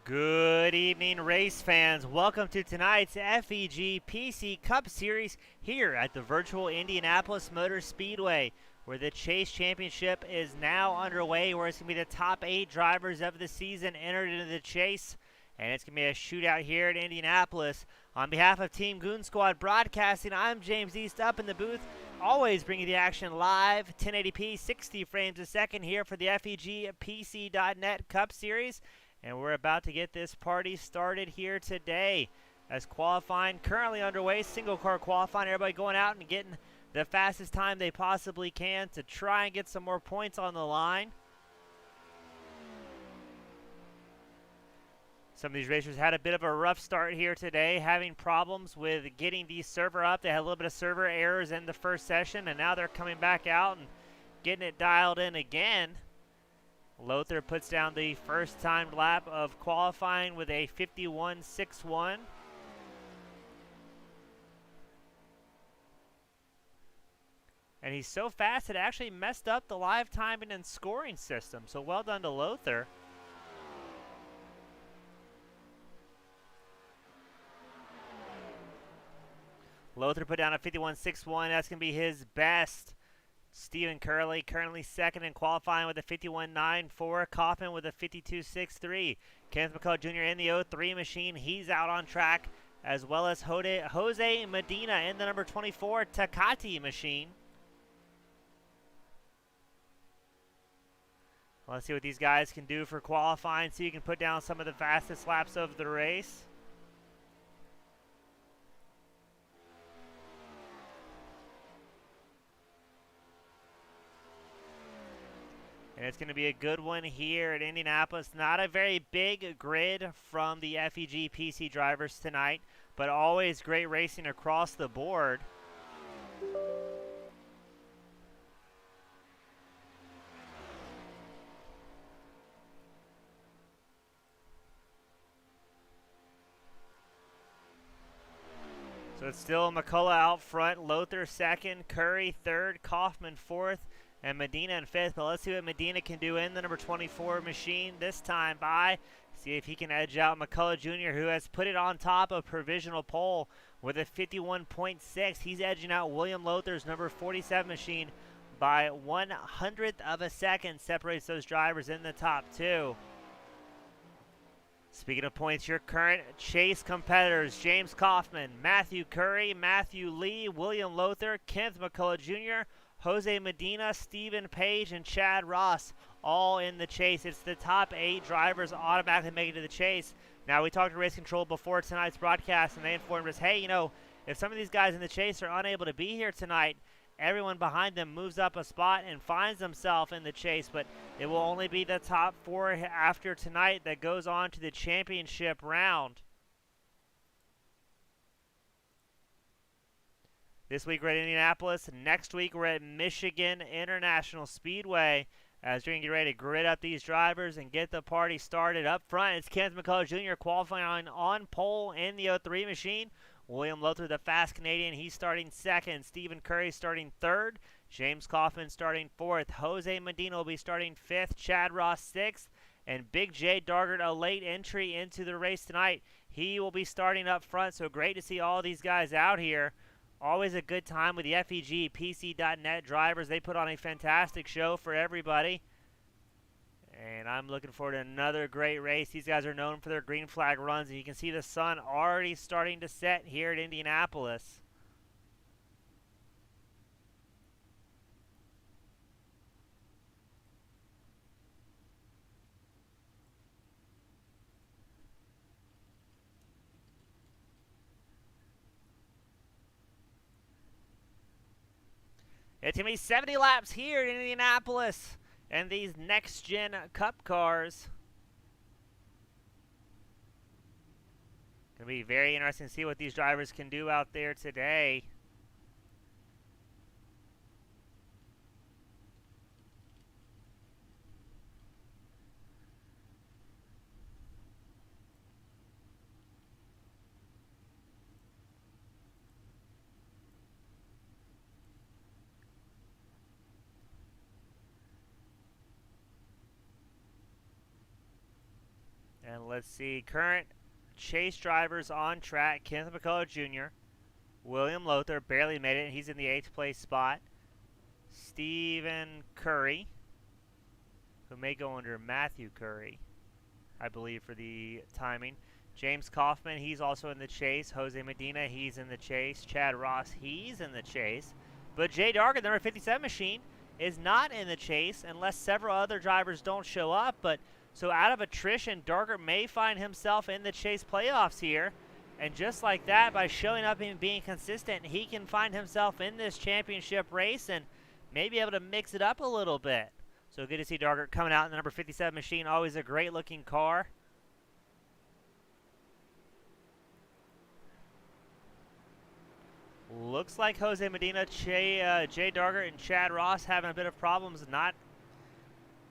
Good evening, race fans. Welcome to tonight's FEG PC Cup Series here at the virtual Indianapolis Motor Speedway, where the Chase Championship is now underway, where it's going to be the top 8 drivers of the season entered into the chase, and it's going to be a shootout here at Indianapolis. On behalf of Team Goon Squad Broadcasting, I'm James East up in the booth, always bringing the action live, 1080p, 60 frames a second here for the FEG PC.net Cup Series. And we're about to get this party started here today as qualifying currently underway, single car qualifying, everybody going out and getting the fastest time they possibly can to try and get some more points on the line. Some of these racers had a bit of a rough start here today, having problems with getting the server up. They had a little bit of server errors in the first session, and now they're coming back out and getting it dialed in again. Lothar puts down the first timed lap of qualifying with a 51.61. And he's so fast it actually messed up the live timing and scoring system. So well done to Lothar. Lothar put down a 51.61. That's going to be his best. Stephen Curley currently second in qualifying with a 51.94. Kaufman with a 52.63. Kenneth McCullough Jr. in the 03 machine. He's out on track, as well as Jose Medina in the number 24 Takati machine. Let's see what these guys can do for qualifying, so you can put down some of the fastest laps of the race. And it's going to be a good one here at Indianapolis. Not a very big grid from the FEG PC drivers tonight, but always great racing across the board. So it's still McCullough out front, Lothar second, Curry third, Kaufman fourth, and Medina in fifth. But let's see what Medina can do in the number 24 machine this time by. See if he can edge out McCullough Jr., who has put it on top of provisional pole with a 51.6. He's edging out William Lothar's number 47 machine by 1/100th of a second. Separates those drivers in the top two. Speaking of points, your current chase competitors: James Kaufman, Matthew Curry, Matthew Lee, William Lothar, Kenneth McCullough Jr., Jose Medina, Stephen Page, and Chad Ross, all in the chase. It's the top 8 drivers automatically make it to the chase. Now, we talked to Race Control before tonight's broadcast, and they informed us, hey, you know, if some of these guys in the chase are unable to be here tonight, everyone behind them moves up a spot and finds themselves in the chase. But it will only be the top 4 after tonight that goes on to the championship round. This week we're at Indianapolis. Next week we're at Michigan International Speedway, as we're going to get ready to grid up these drivers and get the party started. Up front, it's Kenneth McCullough Jr. qualifying on pole in the 03 machine. William Lothar, the fast Canadian, he's starting second. Stephen Curry starting third. James Kaufman starting fourth. Jose Medina will be starting fifth. Chad Ross sixth. And Big J Dargert, a late entry into the race tonight. He will be starting up front, so great to see all these guys out here. Always a good time with the FEG PC.net drivers. They put on a fantastic show for everybody. And I'm looking forward to another great race. These guys are known for their green flag runs, and you can see the sun already starting to set here at Indianapolis. It's going to be 70 laps here in Indianapolis and these next-gen Cup cars. Going to be very interesting to see what these drivers can do out there today. And let's see, current chase drivers on track. Kenneth McCullough Jr., William Lothar barely made it. He's in the 8th place spot. Stephen Curry, who may go under Matthew Curry, I believe, for the timing. James Kaufman, he's also in the chase. Jose Medina, he's in the chase. Chad Ross, he's in the chase. But Jay Darger, the number 57 machine, is not in the chase unless several other drivers don't show up. But so out of attrition, Darger may find himself in the chase playoffs here. And just like that, by showing up and being consistent, he can find himself in this championship race and maybe able to mix it up a little bit. So good to see Darger coming out in the number 57 machine. Always a great looking car. Looks like Jose Medina, Jay Darger, and Chad Ross having a bit of problems, not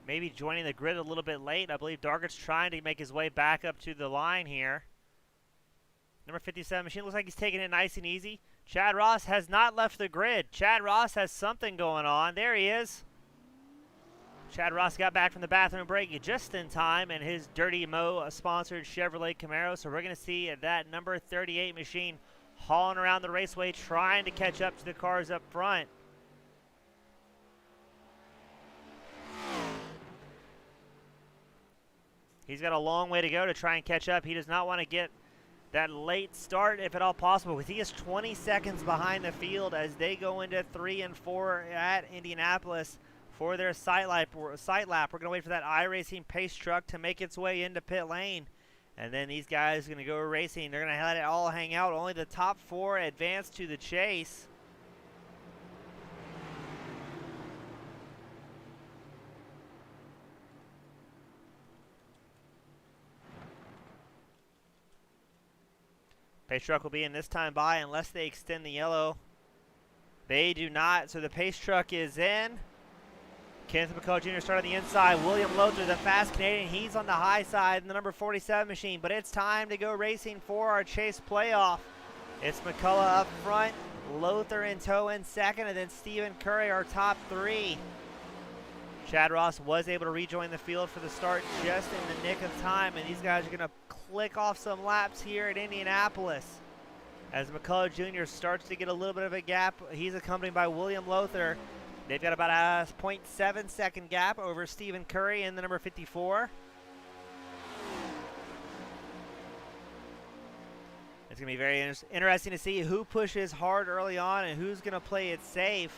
maybe joining the grid a little bit late. I believe Darger's trying to make his way back up to the line here. Number 57 machine looks like he's taking it nice and easy. Chad Ross has not left the grid. Chad Ross has something going on. There he is. Chad Ross got back from the bathroom break just in time in his Dirty Mo sponsored Chevrolet Camaro. So we're going to see that number 38 machine hauling around the raceway, trying to catch up to the cars up front. He's got a long way to go to try and catch up. He does not want to get that late start, if at all possible, because he is 20 seconds behind the field as they go into 3 and 4 at Indianapolis for their sight lap. We're going to wait for that iRacing pace truck to make its way into pit lane. And then these guys are going to go racing. They're going to let it all hang out. Only the top 4 advance to the chase. Pace truck will be in this time by unless they extend the yellow. They do not, so the pace truck is in. Kenneth McCullough Jr. started on the inside. William Lothar, the fast Canadian, he's on the high side in the number 47 machine. But it's time to go racing for our chase playoff. It's McCullough up front, Lothar in tow in second, and then Stephen Curry, our top 3. Chad Ross was able to rejoin the field for the start just in the nick of time, and these guys are going to click off some laps here at Indianapolis. As McCullough Jr. starts to get a little bit of a gap, he's accompanied by William Lothar. They've got about a 0.7 second gap over Stephen Curry in the number 54. It's going to be very interesting to see who pushes hard early on and who's going to play it safe.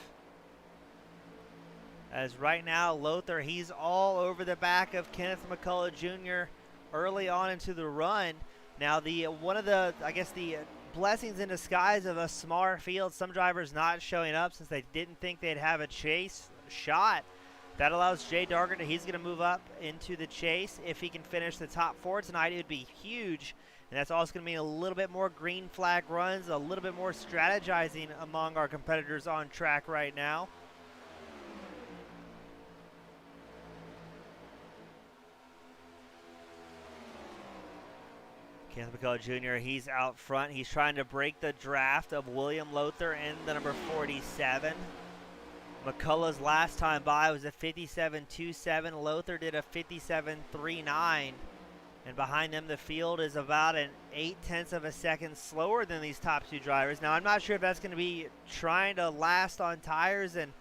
As right now, Lothar, he's all over the back of Kenneth McCullough Jr. early on into the run. Now, one of the blessings in disguise of a smaller field, some drivers not showing up since they didn't think they'd have a chase shot. That allows Jay Darger he's going to move up into the chase. If he can finish the top 4 tonight, it would be huge. And that's also going to mean a little bit more green flag runs, a little bit more strategizing among our competitors on track right now. Kenneth McCullough Jr., he's out front. He's trying to break the draft of William Lothar in the number 47. McCullough's last time by was a 57.27. Lothar did a 57.39. And behind them, the field is about an 0.8 of a second slower than these top 2 drivers. Now, I'm not sure if that's going to be trying to last on tires and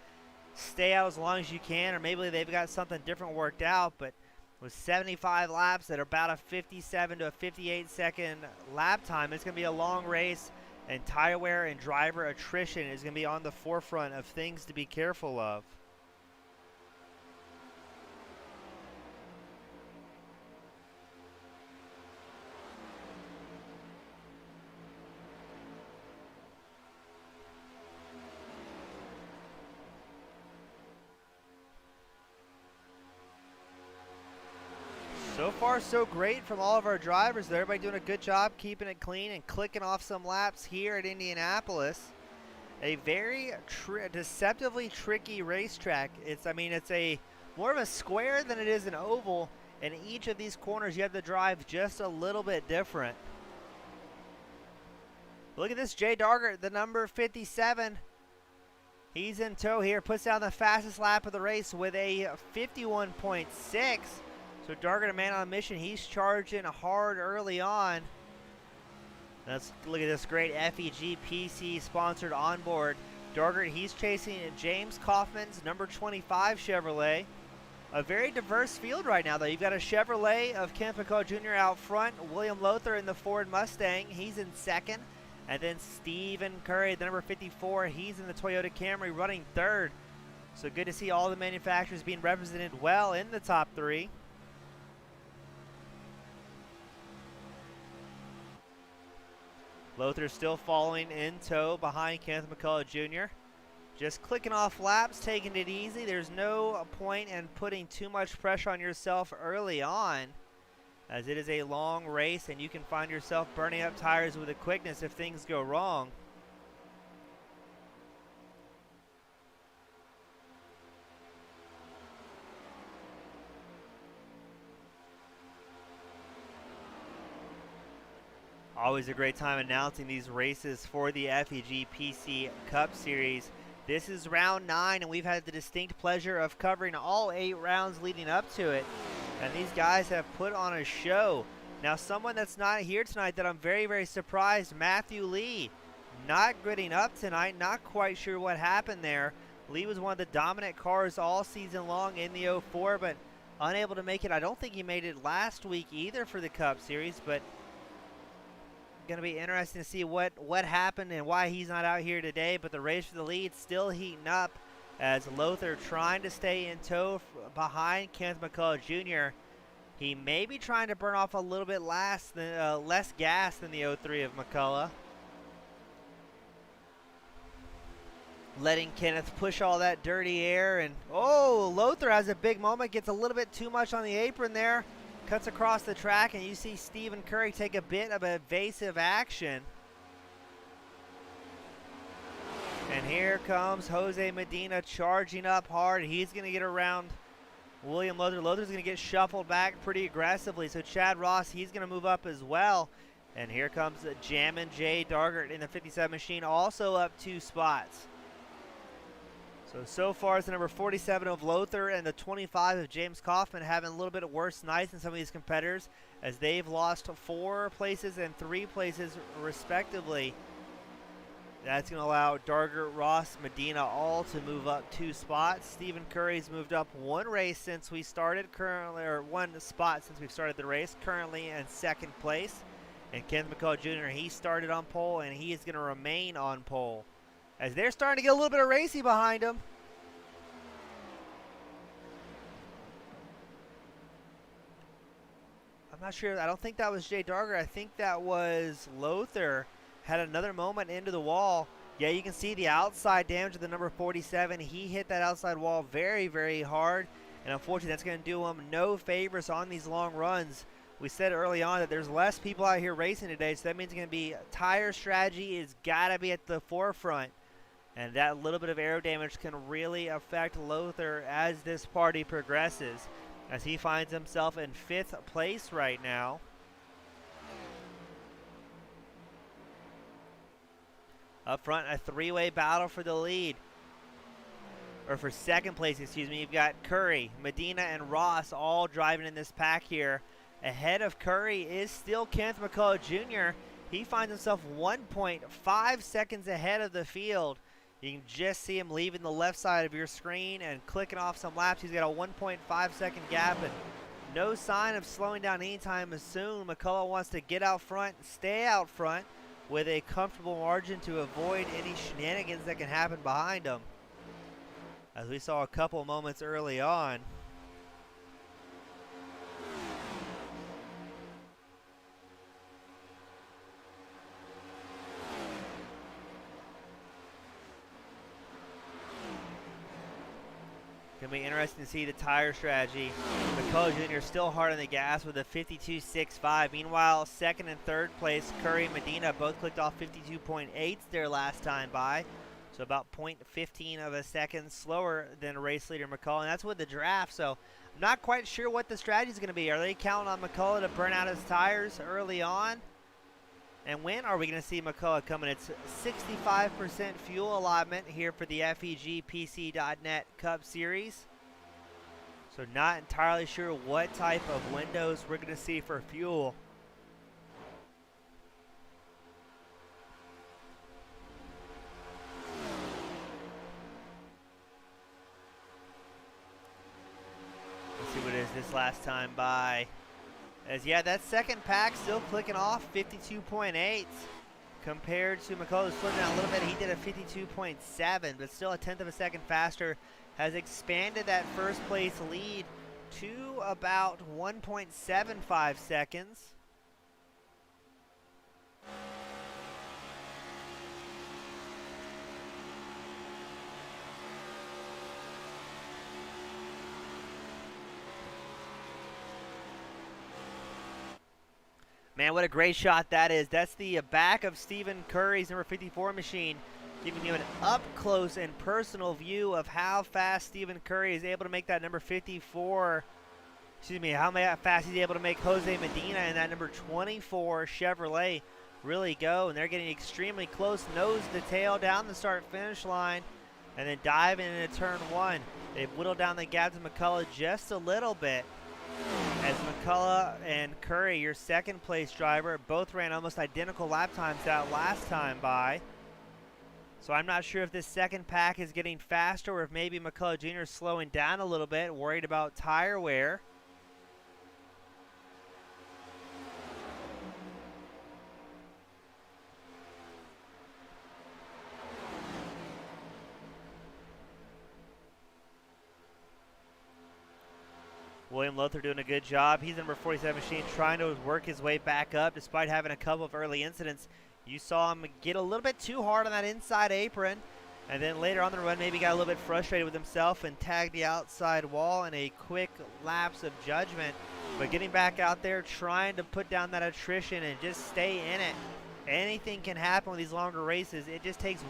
stay out as long as you can, or maybe they've got something different worked out, but with 75 laps at about a 57 to a 58 second lap time, it's going to be a long race, and tire wear and driver attrition is going to be on the forefront of things to be careful of. So far, so great from all of our drivers. Everybody doing a good job keeping it clean and clicking off some laps here at Indianapolis. A very deceptively tricky racetrack. It's a more of a square than it is an oval. And each of these corners, you have to drive just a little bit different. Look at this, Jay Darger, the number 57. He's in tow here, puts down the fastest lap of the race with a 51.6. So Dargard, a man on a mission, he's charging hard early on. Let's look at this great FEG PC sponsored onboard. Dargard, he's chasing James Kaufman's number 25 Chevrolet. A very diverse field right now, though. You've got a Chevrolet of Kenneth McCullough Jr. out front. William Lothar in the Ford Mustang. He's in second. And then Stephen Curry, the number 54, he's in the Toyota Camry running third. So good to see all the manufacturers being represented well in the top three. Lothar still following in tow behind Kenneth McCullough Jr. Just clicking off laps, taking it easy. There's no point in putting too much pressure on yourself early on, as it is a long race and you can find yourself burning up tires with a quickness if things go wrong. Always a great time announcing these races for the FEG PC Cup Series. This is round 9, and we've had the distinct pleasure of covering all 8 rounds leading up to it. And these guys have put on a show. Now, someone that's not here tonight that I'm very, very surprised, Matthew Lee, not gridding up tonight. Not quite sure what happened there. Lee was one of the dominant cars all season long in the 04, but unable to make it. I don't think he made it last week either for the Cup Series, but going to be interesting to see what happened and why he's not out here today. But the race for the lead still heating up as Lothar trying to stay in tow behind Kenneth McCullough Jr. He may be trying to burn off a little bit less gas than the 03 of McCullough. Letting Kenneth push all that dirty air, and oh, Lothar has a big moment, gets a little bit too much on the apron there. Cuts across the track, and you see Stephen Curry take a bit of evasive action. And here comes Jose Medina charging up hard. He's going to get around William Lothar. Lothar's going to get shuffled back pretty aggressively. So Chad Ross, he's going to move up as well. And here comes Jammin' Jay Dargard in the 57 machine, also up 2 spots. So far it's the number 47 of Lothar and the 25 of James Kaufman having a little bit worse nights than some of these competitors, as they've lost 4 places and 3 places respectively. That's going to allow Dargard, Ross, Medina all to move up 2 spots. Stephen Curry's moved up 1 race since we started, currently, or 1 spot since we've started the race, currently in 2nd place. And Kenneth McCullough Jr., he started on pole, and he is going to remain on pole, as they're starting to get a little bit of racy behind them. I'm not sure. I don't think that was Jay Dargard. I think that was Lothar. Had another moment into the wall. Yeah, you can see the outside damage of the number 47. He hit that outside wall very, very hard. And unfortunately, that's going to do him no favors on these long runs. We said early on that there's less people out here racing today, so that means it's going to be tire strategy is got to be at the forefront. And that little bit of aero damage can really affect Lothar as this party progresses, as he finds himself in 5th place right now. Up front, a 3-way battle for the lead. Or for 2nd place, excuse me. You've got Curry, Medina, and Ross all driving in this pack here. Ahead of Curry is still Kenneth McCullough Jr. He finds himself 1.5 seconds ahead of the field. You can just see him leaving the left side of your screen and clicking off some laps. He's got a 1.5 second gap and no sign of slowing down anytime soon. McCullough wants to get out front, stay out front with a comfortable margin to avoid any shenanigans that can happen behind him, as we saw a couple moments early on. Going to be interesting to see the tire strategy. McCullough Jr. still hard on the gas with a 52.65. Meanwhile, 2nd and 3rd place, Curry and Medina both clicked off 52.8s their last time by. So about 0.15 of a second slower than race leader McCullough. And that's with the draft. So I'm not quite sure what the strategy is going to be. Are they counting on McCullough to burn out his tires early on? And when are we going to see McCullough coming? It's 65% fuel allotment here for the FEG PC.net Cup Series. So not entirely sure what type of windows we're going to see for fuel. Let's see what it is this last time by. As yeah, that second pack still clicking off 52.8 compared to McCullough, who's flipping out a little bit. He did a 52.7, but still a tenth of a second faster. Has expanded that first place lead to about 1.75 seconds. Man, what a great shot that is. That's the back of Stephen Curry's number 54 machine, giving you an up-close and personal view of how fast Stephen Curry is able to make that number 54, how fast he's able to make Jose Medina and that number 24 Chevrolet really go. And they're getting extremely close, nose to tail down the start-finish line, and then diving into turn one. They've whittled down the gap to McCullough just a little bit. As McCullough and Curry, your second place driver, both ran almost identical lap times that last time by. So I'm not sure if this second pack is getting faster or if maybe McCullough Jr. is slowing down a little bit, worried about tire wear. William Lothar doing a good job. He's the number 47 machine, trying to work his way back up despite having a couple of early incidents. You saw him get a little bit too hard on that inside apron, and then later on the run maybe got a little bit frustrated with himself and tagged the outside wall in a quick lapse of judgment. But getting back out there, trying to put down that attrition and just stay in it. Anything can happen with these longer races. It just takes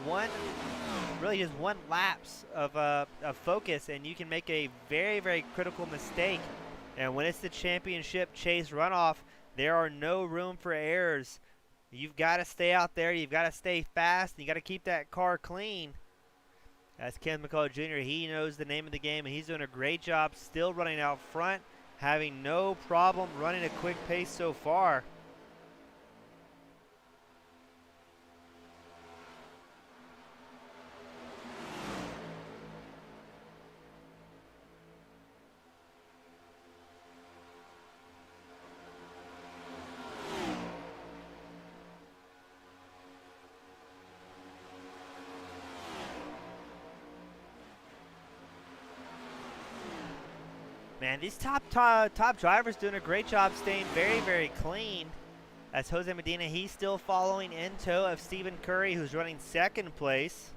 really just one lapse of focus, and you can make a very, very critical mistake. And when it's the championship chase runoff, there are no room for errors. You've got to stay out there. You've got to stay fast. And you got to keep that car clean. As Ken McCullough Jr., he knows the name of the game, and he's doing a great job still running out front, having no problem running a quick pace so far. Man, these top drivers doing a great job staying very, very clean. As Jose Medina, he's still following in tow of Stephen Curry, who's running second place.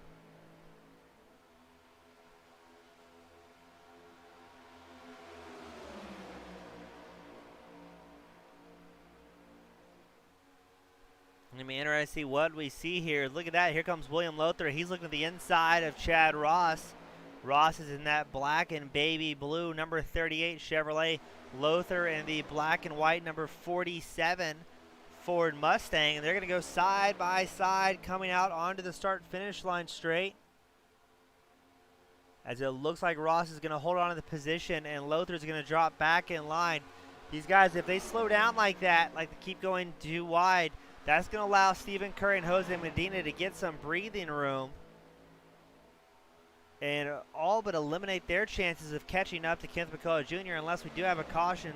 It'll be interesting to see what we see here. Look at that. Here comes William Lothar. He's looking at the inside of Chad Ross. Ross is in that black and baby blue number 38 Chevrolet. Lothar in the black and white number 47 Ford Mustang. And they're going to go side by side coming out onto the start-finish line straight. As it looks like Ross is going to hold on to the position and Lothar is going to drop back in line. These guys, if they slow down like that, like they keep going too wide, that's going to allow Stephen Curry and Jose Medina to get some breathing room and all but eliminate their chances of catching up to Kenneth McCullough Jr. unless we do have a caution.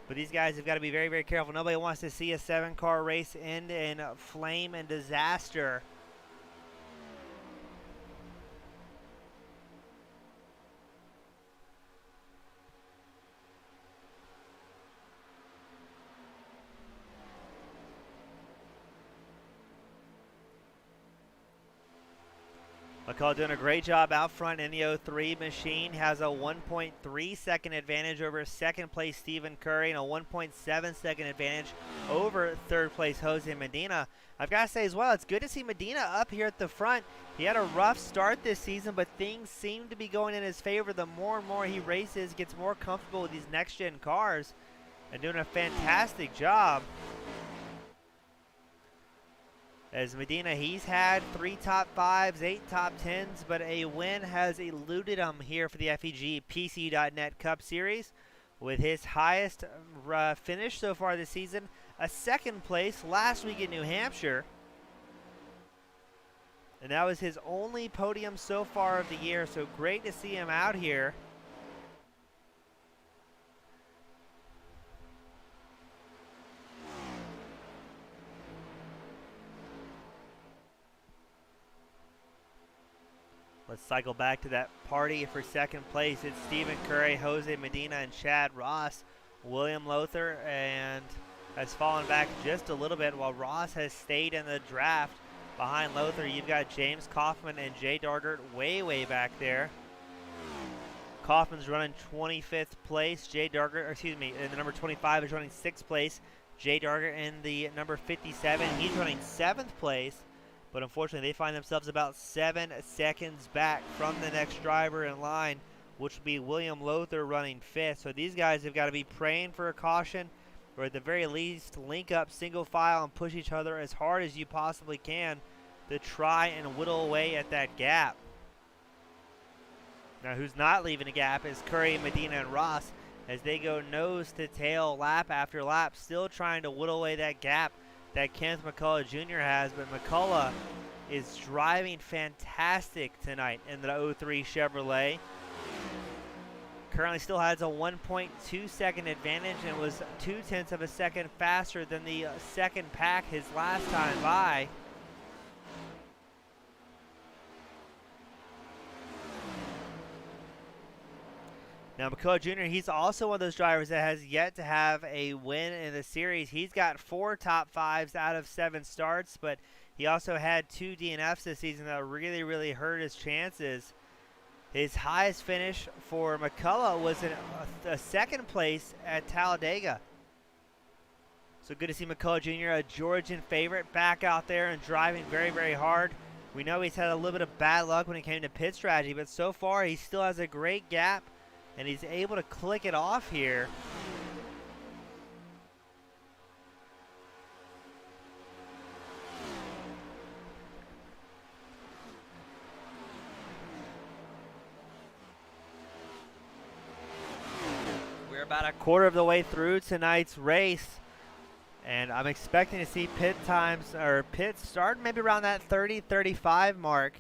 But these guys have got to be very, very careful. Nobody wants to see a 7-car race end in flame and disaster. McCullough doing a great job out front in the 03 machine. Has a 1.3 second advantage over second place Stephen Curry and a 1.7 second advantage over third place Jose Medina. I've got to say as well, it's good to see Medina up here at the front. He had a rough start this season, but things seem to be going in his favor. The more and more he races, gets more comfortable with these next-gen cars and doing a fantastic job. As Medina, he's had 3 top 5s, 8 top 10s, but a win has eluded him here for the FEG PC.net Cup Series, with his highest finish so far this season, a 2nd place last week in New Hampshire. And that was his only podium so far of the year, so great to see him out here. Let's cycle back to that party for 2nd place. It's Stephen Curry, Jose Medina, and Chad Ross. William Lothar and has fallen back just a little bit, while Ross has stayed in the draft. Behind Lothar, you've got James Kaufman and Jay Dargert way back there. Kaufman's running 25th place. Jay Dargert, in the number 25 is running 6th place. Jay Dargert in the number 57, he's running 7th place. But unfortunately, they find themselves about 7 seconds back from the next driver in line, which will be William Lothar running 5th. So these guys have got to be praying for a caution, or at the very least, link up single file and push each other as hard as you possibly can to try and whittle away at that gap. Now, who's not leaving a gap is Curry, Medina, and Ross, as they go nose to tail lap after lap, still trying to whittle away that gap that Kenneth McCullough Jr. has. But McCullough is driving fantastic tonight in the 03 Chevrolet. Currently still has a 1.2 second advantage and was 0.2 of a second faster than the 2nd pack his last time by. Now, McCullough Jr., he's also one of those drivers that has yet to have a win in the series. He's got 4 top 5s out of 7 starts, but he also had 2 DNFs this season that really hurt his chances. His highest finish for McCullough was a 2nd place at Talladega. So good to see McCullough Jr., a Georgian favorite, back out there and driving very hard. We know he's had a little bit of bad luck when it came to pit strategy, but so far he still has a great gap, and he's able to click it off here. We're about a quarter of the way through tonight's race, and I'm expecting to see pits start maybe around that 30-35 mark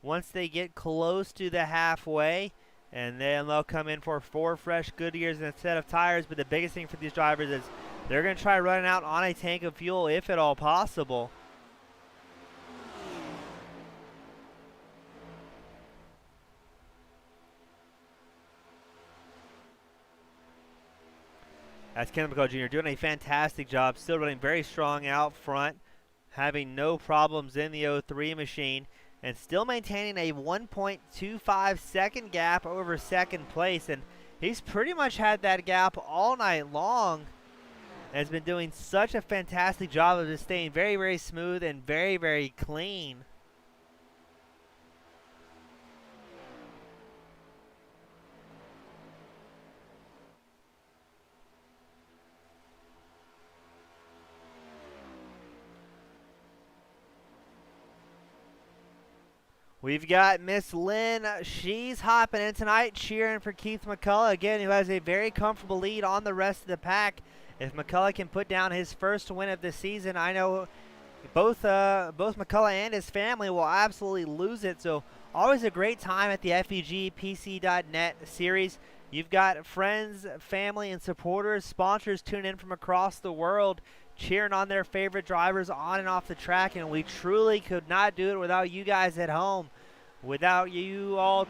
once they get close to the halfway. And then they'll come in for 4 fresh Goodyears instead of tires. But the biggest thing for these drivers is they're going to try running out on a tank of fuel if at all possible. That's Kenneth McCullough Jr. doing a fantastic job. Still running very strong out front. Having no problems in the 03 machine. And still maintaining a 1.25 second gap over 2nd place. And he's pretty much had that gap all night long. And has been doing such a fantastic job of just staying very smooth and very clean. We've got Miss Lynn. She's hopping in tonight, cheering for Keith McCullough, again, who has a very comfortable lead on the rest of the pack. If McCullough can put down his first win of the season, I know both McCullough and his family will absolutely lose it. So always a great time at the FEG PC.net series. You've got friends, family, and supporters, sponsors tuning in from across the world, cheering on their favorite drivers on and off the track, and we truly could not do it without you guys at home, without you all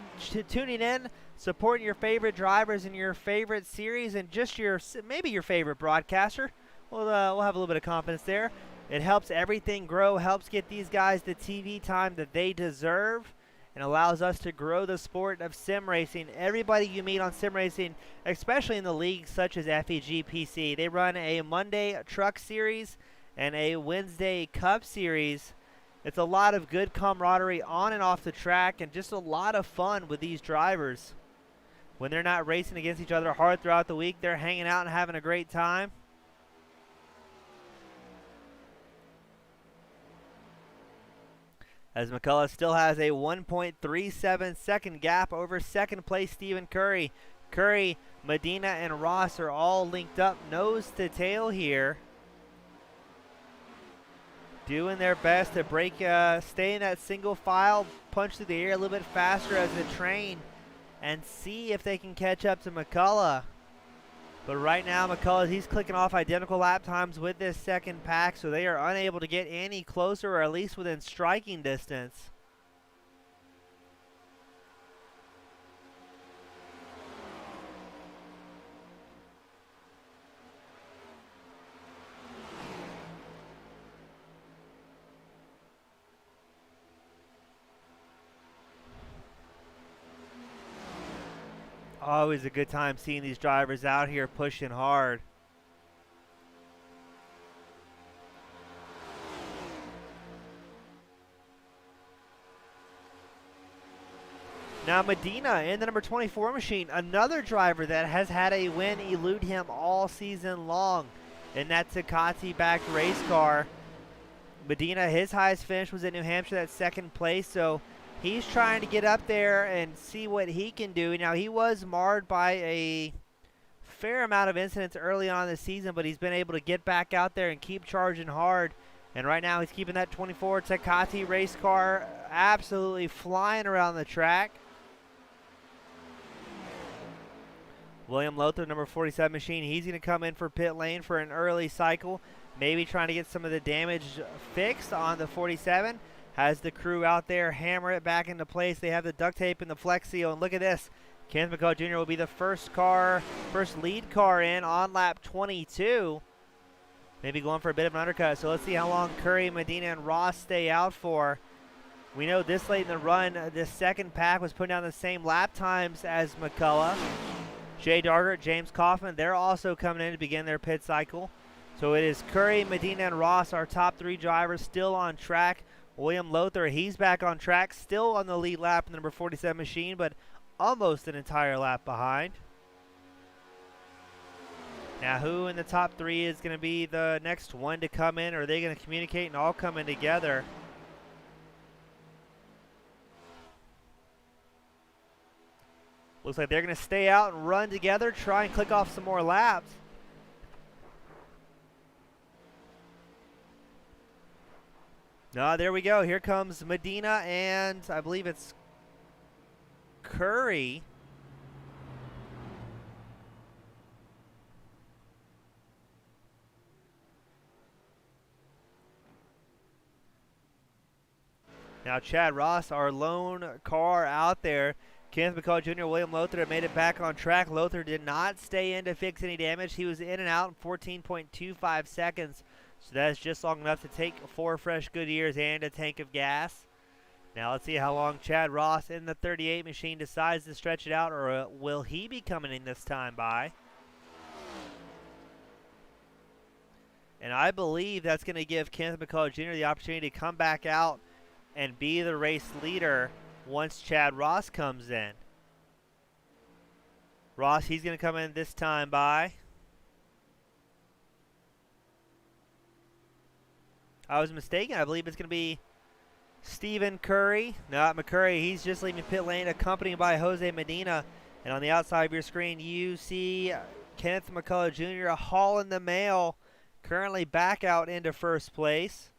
tuning in, supporting your favorite drivers in your favorite series, and just maybe your favorite broadcaster. We'll have a little bit of confidence there. It helps everything grow, helps get these guys the TV time that they deserve, and allows us to grow the sport of sim racing. Everybody you meet on sim racing, especially in the leagues such as FEG PC, they run a Monday truck series and a Wednesday cup series. It's a lot of good camaraderie on and off the track, and just a lot of fun with these drivers. When they're not racing against each other hard throughout the week, they're hanging out and having a great time. as McCullough still has a 1.37 second gap over second place Stephen Curry. Curry, Medina, and Ross are all linked up nose to tail here, doing their best to break, stay in that single file, punch through the air a little bit faster as a train, and see if they can catch up to McCullough. But right now, McCullough, he's clicking off identical lap times with this second pack, so they are unable to get any closer, or at least within striking distance. Always a good time seeing these drivers out here pushing hard. Now Medina in the number 24 machine, another driver that has had a win elude him all season long in that Takati-backed race car. Medina, his highest finish was in New Hampshire, that second place, so he's trying to get up there and see what he can do. Now, he was marred by a fair amount of incidents early on in the season, but he's been able to get back out there and keep charging hard. And right now, he's keeping that 24 Takati race car absolutely flying around the track. William Lothar, number 47 machine, he's going to come in for pit lane for an early cycle, maybe trying to get some of the damage fixed on the 47. Has the crew out there hammer it back into place. They have the duct tape and the Flex Seal, and look at this. Kenneth McCullough Jr. will be the first lead car in on lap 22. Maybe going for a bit of an undercut. So let's see how long Curry, Medina, and Ross stay out for. We know this late in the run, this second pack was putting down the same lap times as McCullough. Jay Dargert, James Kaufman, they're also coming in to begin their pit cycle. So it is Curry, Medina, and Ross, our top three drivers, still on track. William Lothar, he's back on track, still on the lead lap in the number 47 machine, but almost an entire lap behind. Now, who in the top three is going to be the next one to come in? Or are they going to communicate and all come in together? Looks like they're going to stay out and run together, try and click off some more laps. No, there we go. Here comes Medina and I believe it's Curry. Now Chad Ross, our lone car out there. Kenneth McCullough Jr., William Lothar have made it back on track. Lothar did not stay in to fix any damage. He was in and out in 14.25 seconds. So that's just long enough to take 4 fresh Goodyears and a tank of gas. Now let's see how long Chad Ross in the 38 machine decides to stretch it out, or will he be coming in this time by? And I believe that's going to give Kenneth McCullough Jr. the opportunity to come back out and be the race leader once Chad Ross comes in. Ross, he's going to come in this time by. I was mistaken. I believe it's going to be Stephen Curry. Not McCurry. He's just leaving pit lane, accompanied by Jose Medina. And on the outside of your screen, you see Kenneth McCullough Jr. hauling the mail, currently back out into first place.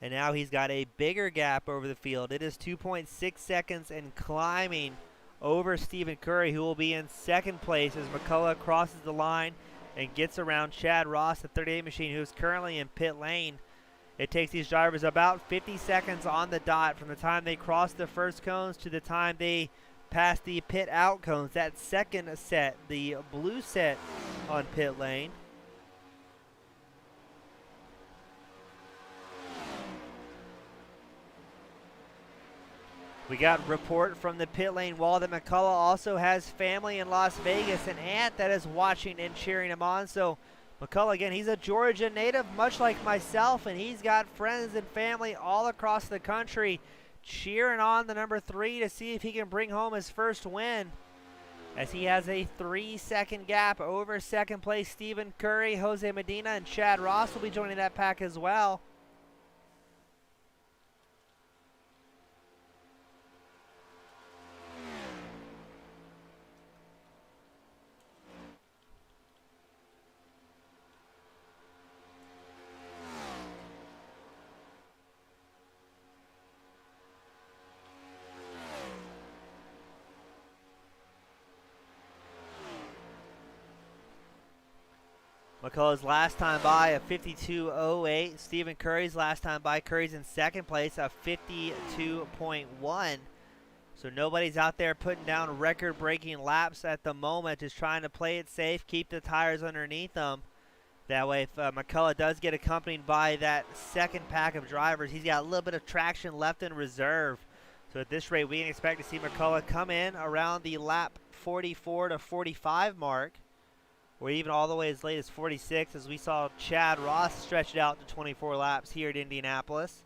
And now he's got a bigger gap over the field. It is 2.6 seconds and climbing over Stephen Curry, who will be in second place as McCullough crosses the line and gets around Chad Ross, the 38 machine, who's currently in pit lane. It takes these drivers about 50 seconds on the dot from the time they cross the first cones to the time they pass the pit out cones. That second set, the blue set on pit lane. We got a report from the pit lane wall that McCullough also has family in Las Vegas, an aunt that is watching and cheering him on. So McCullough, again, he's a Georgia native, much like myself, and he's got friends and family all across the country cheering on the number 3 to see if he can bring home his first win, as he has a 3-second gap over second place Stephen Curry. Jose Medina and Chad Ross will be joining that pack as well. McCullough's last time by a 52.08. Stephen Curry's last time by. Curry's in second place, a 52.1. So nobody's out there putting down record-breaking laps at the moment, just trying to play it safe, keep the tires underneath them. That way, if McCullough does get accompanied by that second pack of drivers, he's got a little bit of traction left in reserve. So at this rate, we can expect to see McCullough come in around the lap 44 to 45 mark, or even all the way as late as 46, as we saw Chad Ross stretch it out to 24 laps here at Indianapolis.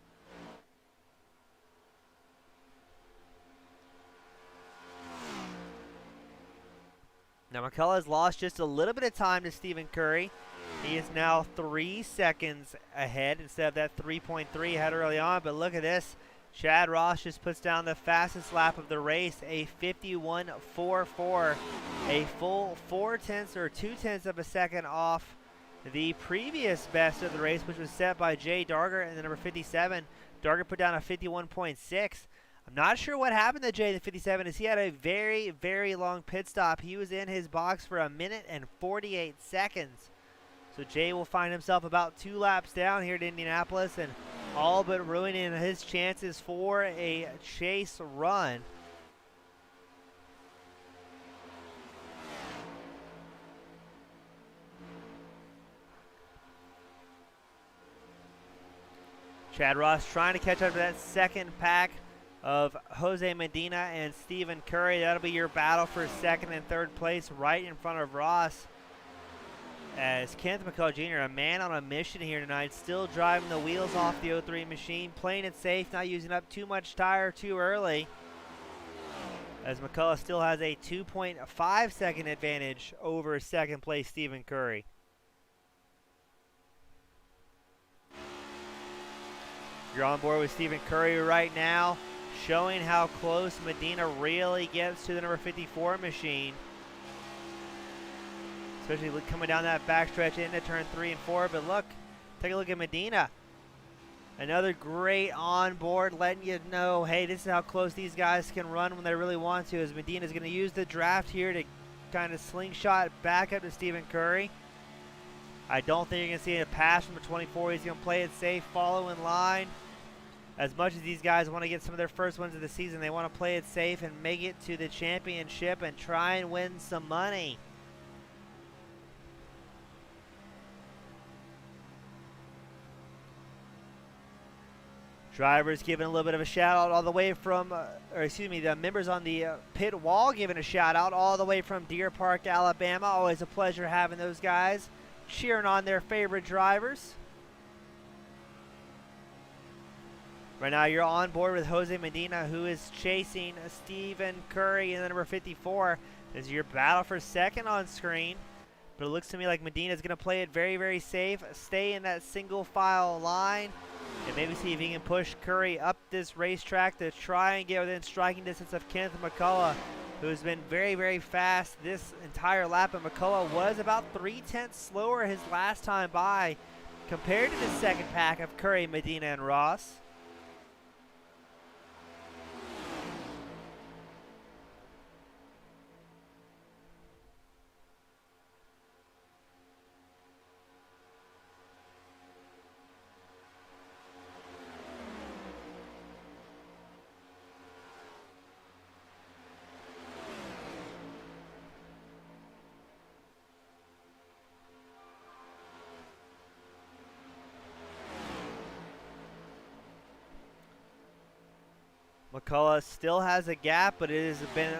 Now McCullough has lost just a little bit of time to Stephen Curry. He is now 3 seconds ahead instead of that 3.3 had early on. But look at this. Chad Ross just puts down the fastest lap of the race, a 51.44, a full 4/10 or 2/10 of a second off the previous best of the race, which was set by Jay Darger in the number 57. Darger put down a 51.6. I'm not sure what happened to Jay in the 57, as he had a very, very long pit stop. He was in his box for 1 minute and 48 seconds. So Jay will find himself about 2 laps down here at Indianapolis and all but ruining his chances for a chase run. Chad Ross trying to catch up to that second pack of Jose Medina and Stephen Curry. That'll be your battle for second and third place right in front of Ross. As Kenneth McCullough Jr., a man on a mission here tonight, still driving the wheels off the 03 machine, playing it safe, not using up too much tire too early. As McCullough still has a 2.5 second advantage over second place Stephen Curry. You're on board with Stephen Curry right now, showing how close Medina really gets to the number 54 machine. Especially coming down that backstretch into turn 3 and 4. But look, take a look at Medina. Another great on board, letting you know, hey, this is how close these guys can run when they really want to. As Medina's going to use the draft here to kind of slingshot back up to Stephen Curry. I don't think you're going to see a pass from the 24. He's going to play it safe, follow in line. As much as these guys want to get some of their first wins of the season, they want to play it safe and make it to the championship and try and win some money. Drivers giving a little bit of a shout out all the way from, the members on the pit wall giving a shout out all the way from Deer Park, Alabama. Always a pleasure having those guys cheering on their favorite drivers. Right now you're on board with Jose Medina, who is chasing Stephen Curry in the number 54. This is your battle for second on screen. But it looks to me like Medina's going to play it very, very safe, stay in that single file line, and maybe see if he can push Curry up this racetrack to try and get within striking distance of Kenneth McCullough, who has been very, very fast this entire lap. And McCullough was about 3/10 slower his last time by compared to the second pack of Curry, Medina, and Ross. McCullough still has a gap, but it has been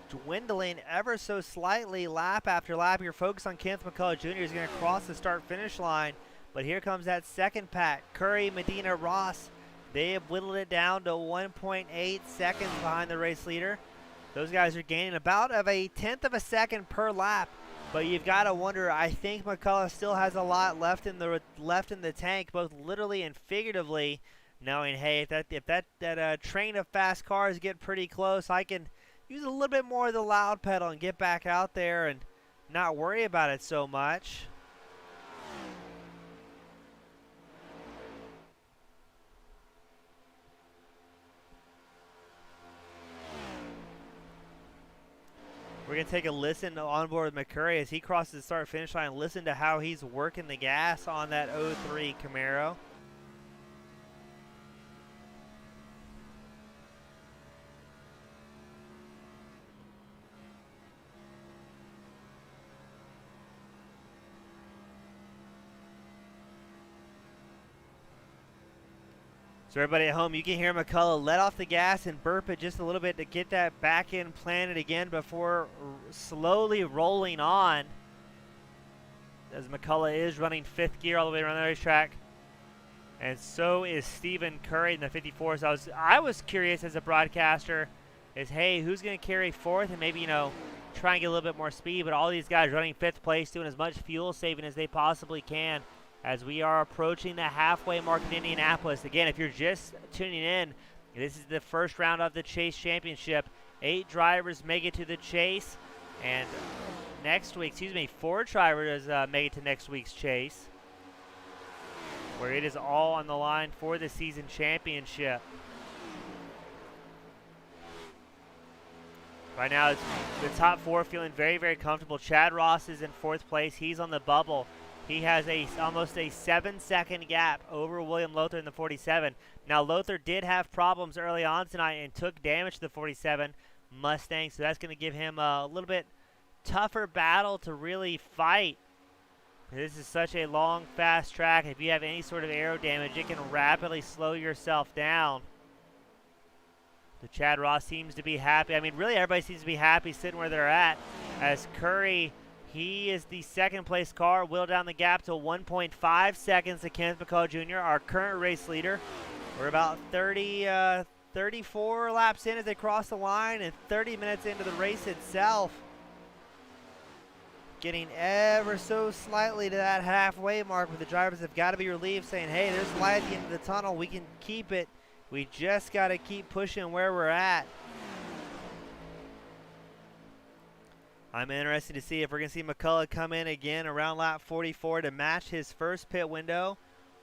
dwindling ever so slightly lap after lap. Your focus on Kenneth McCullough Jr. is going to cross the start-finish line, but here comes that second pack. Curry, Medina, Ross, they have whittled it down to 1.8 seconds behind the race leader. Those guys are gaining about of a 1/10 of a second per lap, but you've got to wonder, I think McCullough still has a lot left in the tank, both literally and figuratively, knowing, hey, if that train of fast cars get pretty close, I can use a little bit more of the loud pedal and get back out there and not worry about it so much. We're going to take a listen on board with McCurry as he crosses the start-finish line. Listen to how he's working the gas on that 03 Camaro. So everybody at home, you can hear McCullough let off the gas and burp it just a little bit to get that back end planted again before slowly rolling on. As McCullough is running 5th gear all the way around the racetrack. And so is Stephen Curry in the 54. So I was curious as a broadcaster is, hey, who's going to carry 4th and maybe, try and get a little bit more speed. But all these guys running 5th place, doing as much fuel saving as they possibly can, as we are approaching the halfway mark in Indianapolis. Again, if you're just tuning in, this is the first round of the Chase Championship. 8 drivers make it to the Chase, and 4 drivers make it to next week's Chase, where it is all on the line for the season championship. Right now, it's the top 4 feeling very, very comfortable. Chad Ross is in 4th place. He's on the bubble. He has almost a 7-second gap over William Lothar in the 47. Now, Lothar did have problems early on tonight and took damage to the 47 Mustang, so that's going to give him a little bit tougher battle to really fight. This is such a long, fast track. If you have any sort of aero damage, it can rapidly slow yourself down. The Chad Ross seems to be happy. I mean, really everybody seems to be happy sitting where they're at, as Curry, he is the 2nd place car, whittled down the gap to 1.5 seconds to Kenneth McCullough Jr., our current race leader. We're about 34 laps in as they cross the line and 30 minutes into the race itself. Getting ever so slightly to that halfway mark, where the drivers have got to be relieved, saying, hey, there's light at the end of the tunnel. We can keep it. We just got to keep pushing where we're at. I'm interested to see if we're going to see McCullough come in again around lap 44 to match his first pit window,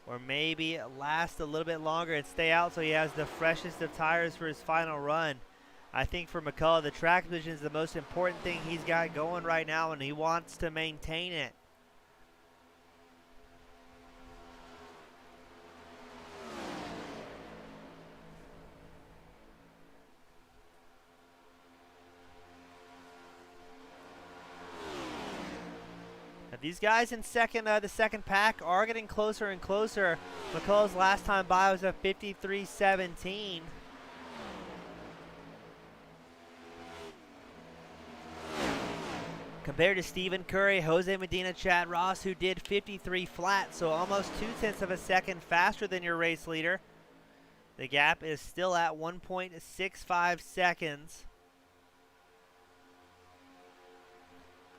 or maybe last a little bit longer and stay out so he has the freshest of tires for his final run. I think for McCullough, the track position is the most important thing he's got going right now, and he wants to maintain it. These guys in the second pack are getting closer and closer. McCullough's last time by was a 53.17. Compared to Stephen Curry, Jose Medina, Chad Ross, who did 53 flat, so almost 0.2 of a second faster than your race leader. The gap is still at 1.65 seconds.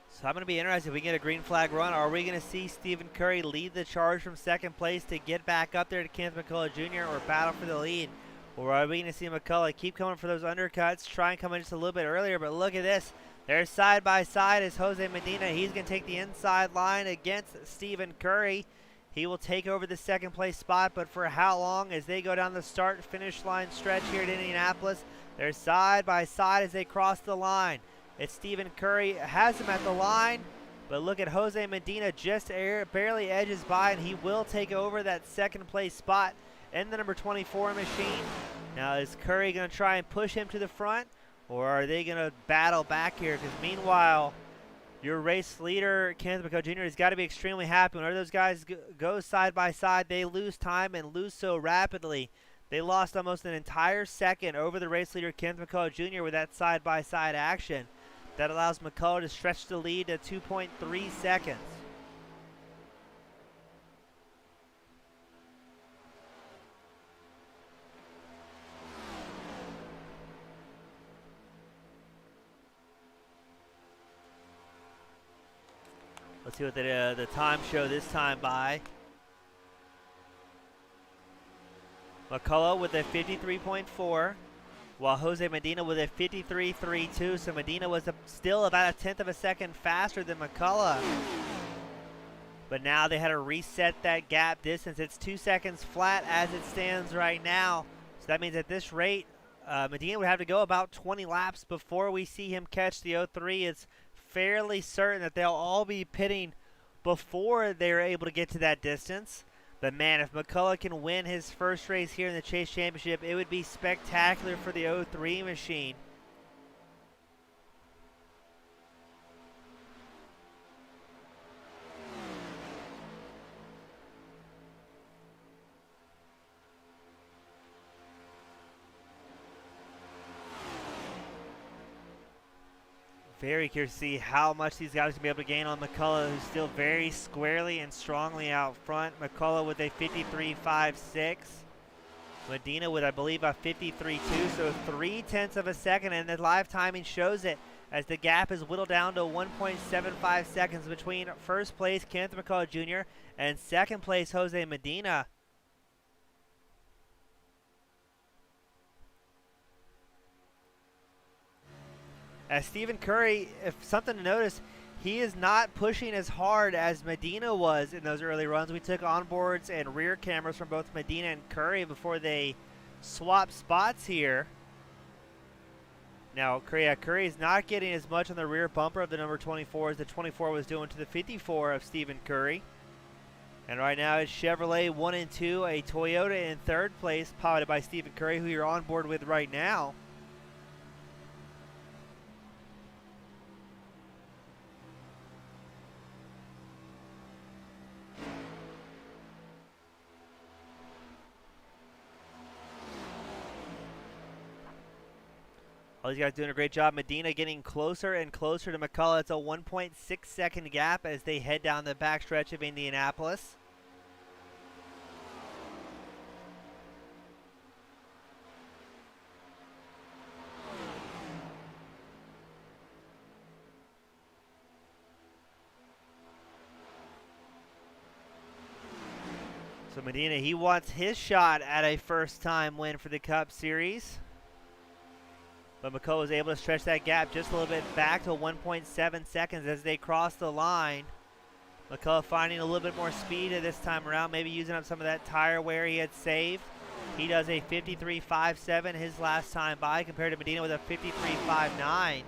So I'm going to be interested if we get a green flag run. Are we going to see Stephen Curry lead the charge from 2nd place to get back up there to Kenneth McCullough Jr. or battle for the lead? Or are we going to see McCullough keep coming for those undercuts, try and come in just a little bit earlier? But look at this. They're side by side as Jose Medina. He's going to take the inside line against Stephen Curry. He will take over the 2nd place spot, but for how long as they go down the start-finish line stretch here at Indianapolis? They're side by side as they cross the line. It's Stephen Curry, has him at the line, but look at Jose Medina, just barely edges by, and he will take over that 2nd place spot in the number 24 machine. Now, is Curry going to try and push him to the front, or are they going to battle back here? Because meanwhile, your race leader, Kenneth McCullough Jr., has got to be extremely happy. Whenever those guys go side by side, they lose time and lose so rapidly. They lost almost an entire second over the race leader, Kenneth McCullough Jr., with that side-by-side action. That allows McCullough to stretch the lead to 2.3 seconds. Let's see what the time show this time by. McCullough with a 53.4. While Jose Medina with a 53.32, so Medina was still about 1/10 of a second faster than McCullough. But now they had to reset that gap distance. It's 2 seconds flat as it stands right now. So that means at this rate, Medina would have to go about 20 laps before we see him catch the 03. It's fairly certain that they'll all be pitting before they're able to get to that distance. But man, if McCullough can win his first race here in the Chase Championship, it would be spectacular for the 03 machine. Very curious to see how much these guys will be able to gain on McCullough, who's still very squarely and strongly out front. McCullough with a 53.56. Medina with, I believe, a 53.2, so 0.3 of a second, and the live timing shows it as the gap is whittled down to 1.75 seconds between first place Kenneth McCullough Jr. and second place Jose Medina. As Stephen Curry, if something to notice, he is not pushing as hard as Medina was in those early runs. We took onboards and rear cameras from both Medina and Curry before they swapped spots here. Now, Curry is not getting as much on the rear bumper of the number 24 as the 24 was doing to the 54 of Stephen Curry. And right now it's Chevrolet 1 and 2, a Toyota in third place, piloted by Stephen Curry, who you're on board with right now. All these guys doing a great job. Medina getting closer and closer to McCullough. It's a 1.6 second gap as they head down the backstretch of Indianapolis. So Medina, he wants his shot at a first-time win for the Cup Series. But McCullough was able to stretch that gap just a little bit back to 1.7 seconds as they cross the line. McCullough finding a little bit more speed at this time around, maybe using up some of that tire wear he had saved. He does a 53.57 his last time by, compared to Medina with a 53.59.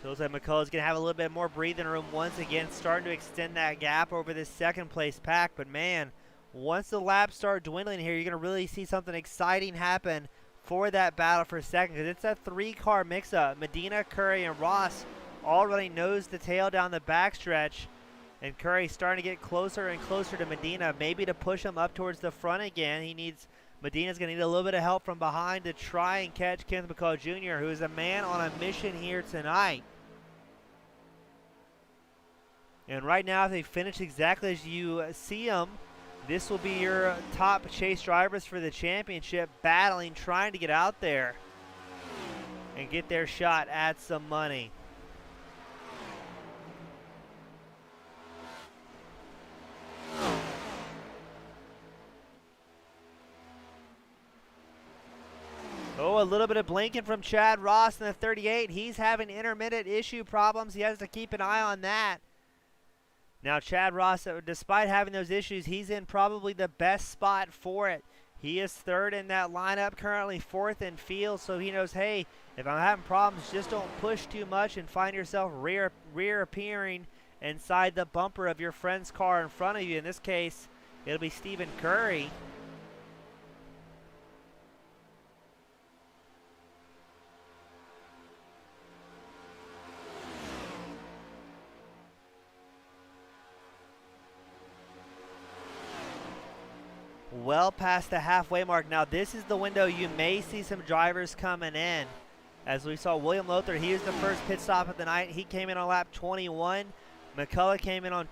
So it looks like McCullough's going to have a little bit more breathing room once again, starting to extend that gap over this second place pack. But man, once the laps start dwindling here, you're going to really see something exciting happen for that battle for second, because it's a three-car mix-up. Medina, Curry, and Ross all running nose to tail down the backstretch, and Curry starting to get closer and closer to Medina, maybe to push him up towards the front again. Medina's going to need a little bit of help from behind to try and catch Kenneth McCullough Jr., who is a man on a mission here tonight. And right now, if they finish exactly as you see them, this will be your top chase drivers for the championship, battling, trying to get out there and get their shot at some money. Oh, a little bit of blinking from Chad Ross in the 38. He's having intermittent issue problems. He has to keep an eye on that. Now, Chad Ross, despite having those issues, he's in probably the best spot for it. He is third in that lineup, currently fourth in field, so he knows, hey, if I'm having problems, just don't push too much and find yourself rear appearing inside the bumper of your friend's car in front of you. In this case, it'll be Stephen Curry. Well past the halfway mark. Now this is the window you may see some drivers coming in. As we saw William Lothar, he was the first pit stop of the night. He came in on lap 21. McCullough came in on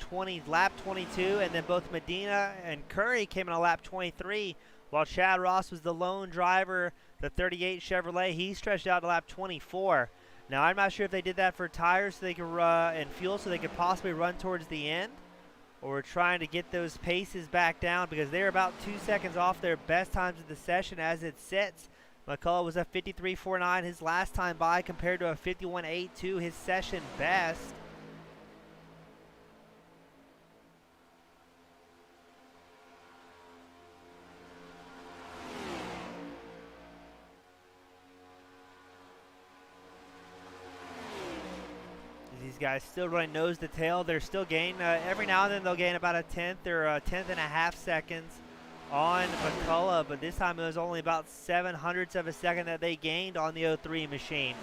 lap 22, and then both Medina and Curry came in on lap 23, while Chad Ross was the lone driver, the 38 Chevrolet. He stretched out to lap 24. Now I'm not sure if they did that for tires so they could and fuel so they could possibly run towards the end, or we're trying to get those paces back down, because they're about 2 seconds off their best times of the session as it sits. McCullough was a 53.49 his last time by, compared to a 51.82 his session best. guys still running nose to tail. They're still gaining, every now and then they'll gain about a tenth or a tenth and a half seconds on McCullough, but this time it was only about 7/100ths of a second that they gained on the 03 machine.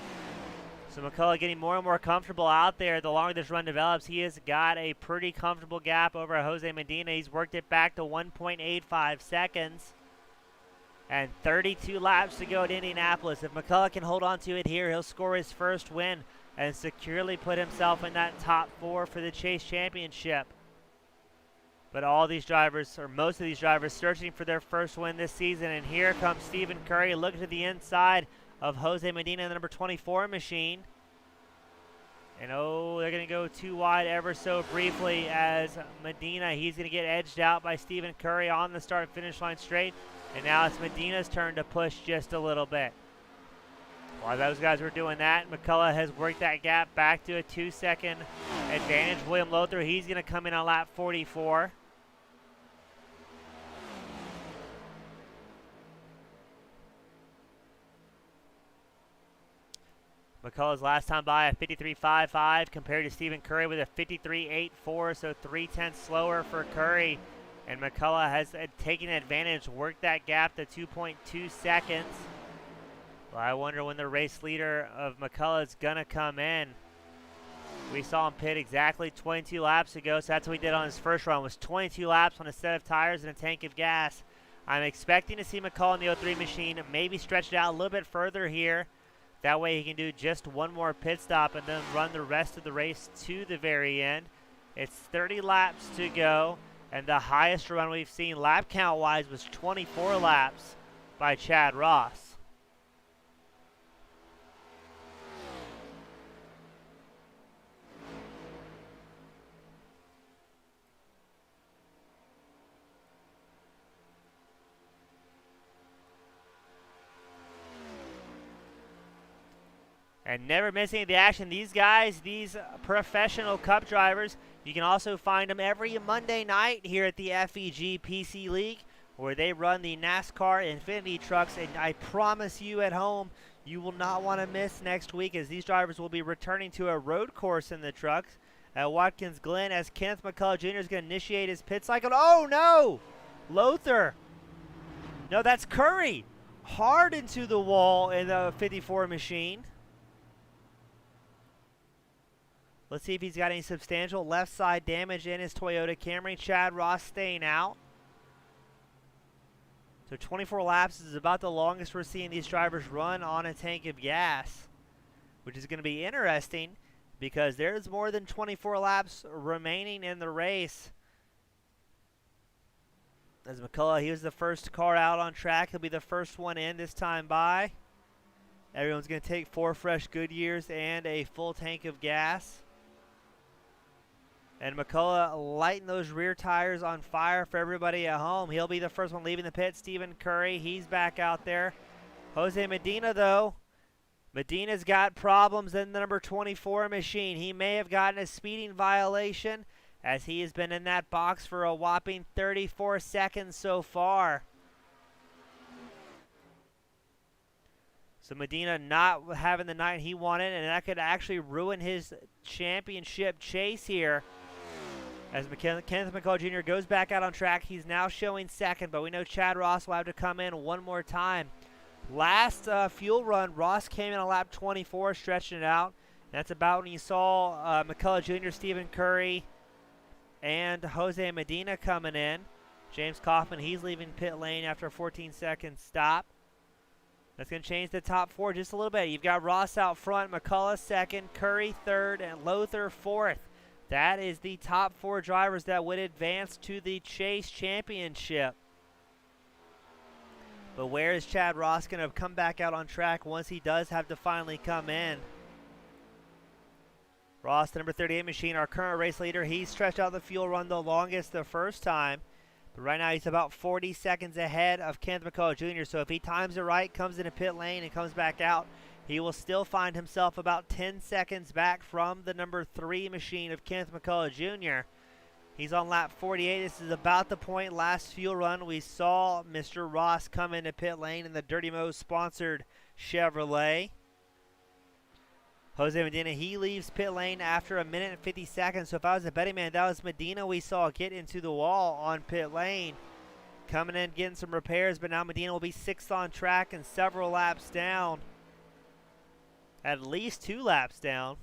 So McCullough getting more and more comfortable out there. The longer this run develops, he has got a pretty comfortable gap over Jose Medina. He's worked it back to 1.85 seconds. And 32 laps to go at Indianapolis. If McCullough can hold on to it here, he'll score his first win and securely put himself in that top 4 for the Chase Championship. But all these drivers, or most of these drivers, searching for their first win this season. And here comes Stephen Curry looking to the inside of Jose Medina in the number 24 machine. And oh, they're going to go too wide ever so briefly as Medina, he's going to get edged out by Stephen Curry on the start finish line straight. And now it's Medina's turn to push just a little bit. While those guys were doing that, McCullough has worked that gap back to a 2-second advantage. William Lothar, he's going to come in on lap 44. McCullough's last time by a 53.55 compared to Stephen Curry with a 53.84, so 0.3 slower for Curry. And McCullough has taken advantage, worked that gap to 2.2 seconds. Well, I wonder when the race leader of McCullough is going to come in. We saw him pit exactly 22 laps ago, so that's what he did on his first run, was 22 laps on a set of tires and a tank of gas. I'm expecting to see McCullough in the 03 machine maybe stretch it out a little bit further here. That way he can do just one more pit stop and then run the rest of the race to the very end. It's 30 laps to go. And the highest run we've seen lap count-wise was 24 laps by Chad Ross. And never missing the action. These guys, these professional cup drivers, you can also find them every Monday night here at the FEG PC League, where they run the NASCAR Infinity trucks. And I promise you at home, you will not want to miss next week, as these drivers will be returning to a road course in the trucks at Watkins Glen, as Kenneth McCullough Jr. is going to initiate his pit cycle. Oh no! Lothar. No, that's Curry. Hard into the wall in the 54 machine. Let's see if he's got any substantial left side damage in his Toyota Camry. Chad Ross staying out. So 24 laps is about the longest we're seeing these drivers run on a tank of gas, which is going to be interesting because there's more than 24 laps remaining in the race. As McCullough, he was the first car out on track. He'll be the first one in this time by. Everyone's going to take 4 fresh Goodyears and a full tank of gas. And McCullough lighting those rear tires on fire for everybody at home. He'll be the first one leaving the pit. Stephen Curry, he's back out there. Jose Medina, though. Medina's got problems in the number 24 machine. He may have gotten a speeding violation, as he has been in that box for a whopping 34 seconds so far. So Medina not having the night he wanted, and that could actually ruin his championship chase here. As Kenneth McCullough Jr. goes back out on track, he's now showing second, but we know Chad Ross will have to come in one more time. Last fuel run, Ross came in on lap 24, stretching it out. That's about when you saw McCullough Jr., Stephen Curry, and Jose Medina coming in. James Kaufman, he's leaving pit lane after a 14-second stop. That's going to change the top 4 just a little bit. You've got Ross out front, McCullough second, Curry third, and Lothar fourth. That is the top 4 drivers that would advance to the Chase Championship. But where is Chad Ross going to come back out on track once he does have to finally come in? Ross, the number 38 machine, our current race leader, he stretched out the fuel run the longest the first time. But right now he's about 40 seconds ahead of Kenneth McCullough Jr. So if he times it right, comes into pit lane and comes back out, he will still find himself about 10 seconds back from the number 3 machine of Kenneth McCullough Jr. He's on lap 48. This is about the point last fuel run we saw Mr. Ross come into pit lane in the Dirty Mo sponsored Chevrolet. Jose Medina, he leaves pit lane after 1 minute and 50 seconds. So if I was a betting man, that was Medina we saw get into the wall on pit lane. Coming in, getting some repairs, but now Medina will be 6th on track and several laps down. At least 2 laps down.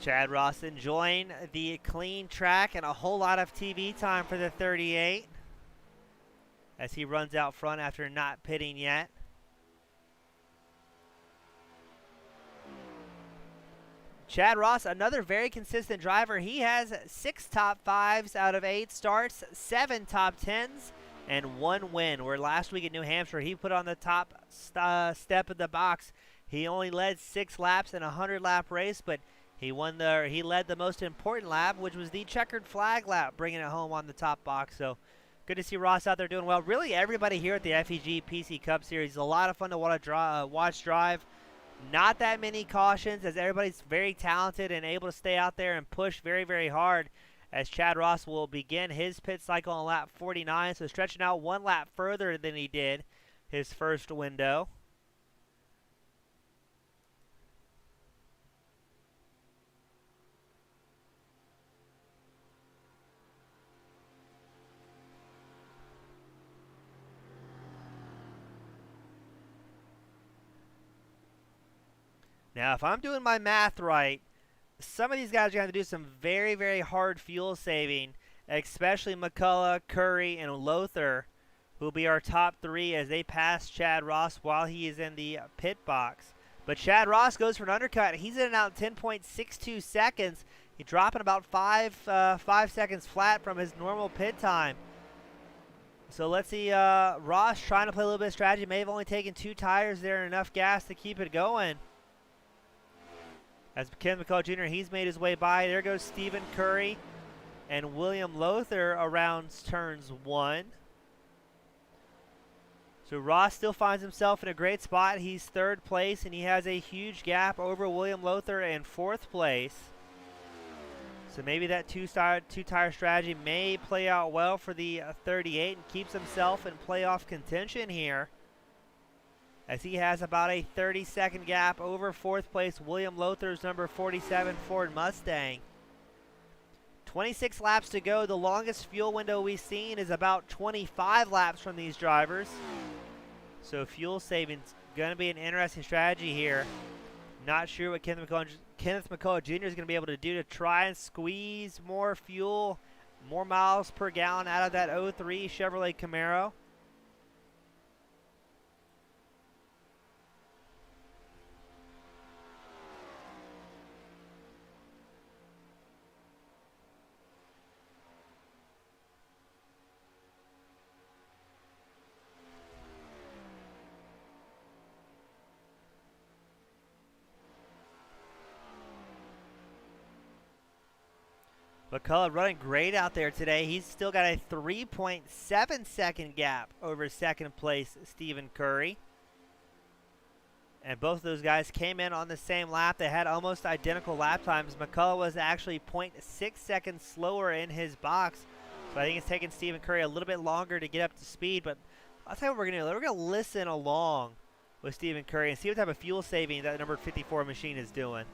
Chad Ross enjoying the clean track and a whole lot of TV time for the 38 as he runs out front after not pitting yet. Chad Ross, another very consistent driver. He has 6 top 5s out of 8 starts, 7 top 10s, and 1 win. Where last week at New Hampshire, he put on the top step of the box. He only led 6 laps in a 100-lap race, but he led the most important lap, which was the checkered flag lap, bringing it home on the top box. So good to see Ross out there doing well. Really, everybody here at the FEG PC Cup Series is a lot of fun to watch drive. Not that many cautions, as everybody's very talented and able to stay out there and push very, very hard, as Chad Ross will begin his pit cycle on lap 49, so stretching out 1 lap further than he did his first window. Now, if I'm doing my math right, some of these guys are going to have to do some very, very hard fuel saving, especially McCullough, Curry, and Lothar, who will be our top 3 as they pass Chad Ross while he is in the pit box. But Chad Ross goes for an undercut. He's in and out in 10.62 seconds. He's dropping about 5 seconds flat from his normal pit time. So let's see, Ross trying to play a little bit of strategy. May have only taken 2 tires there and enough gas to keep it going. As Ken McCall Jr., he's made his way by. There goes Stephen Curry and William Lothar around turns 1. So Ross still finds himself in a great spot. He's 3rd place, and he has a huge gap over William Lothar in 4th place. So maybe that two-tire strategy may play out well for the 38 and keeps himself in playoff contention here, as he has about a 30-second gap over 4th place William Lothar's number 47 Ford Mustang. 26 laps to go. The longest fuel window we've seen is about 25 laps from these drivers. So fuel saving's going to be an interesting strategy here. Not sure what Kenneth McCullough Jr. is going to be able to do to try and squeeze more fuel, more miles per gallon out of that 03 Chevrolet Camaro. McCullough running great out there today. He's still got a 3.7 second gap over 2nd place Stephen Curry. And both of those guys came in on the same lap. They had almost identical lap times. McCullough was actually 0.6 seconds slower in his box. So I think it's taking Stephen Curry a little bit longer to get up to speed. But I'll tell you what we're going to do. We're going to listen along with Stephen Curry and see what type of fuel saving that number 54 machine is doing.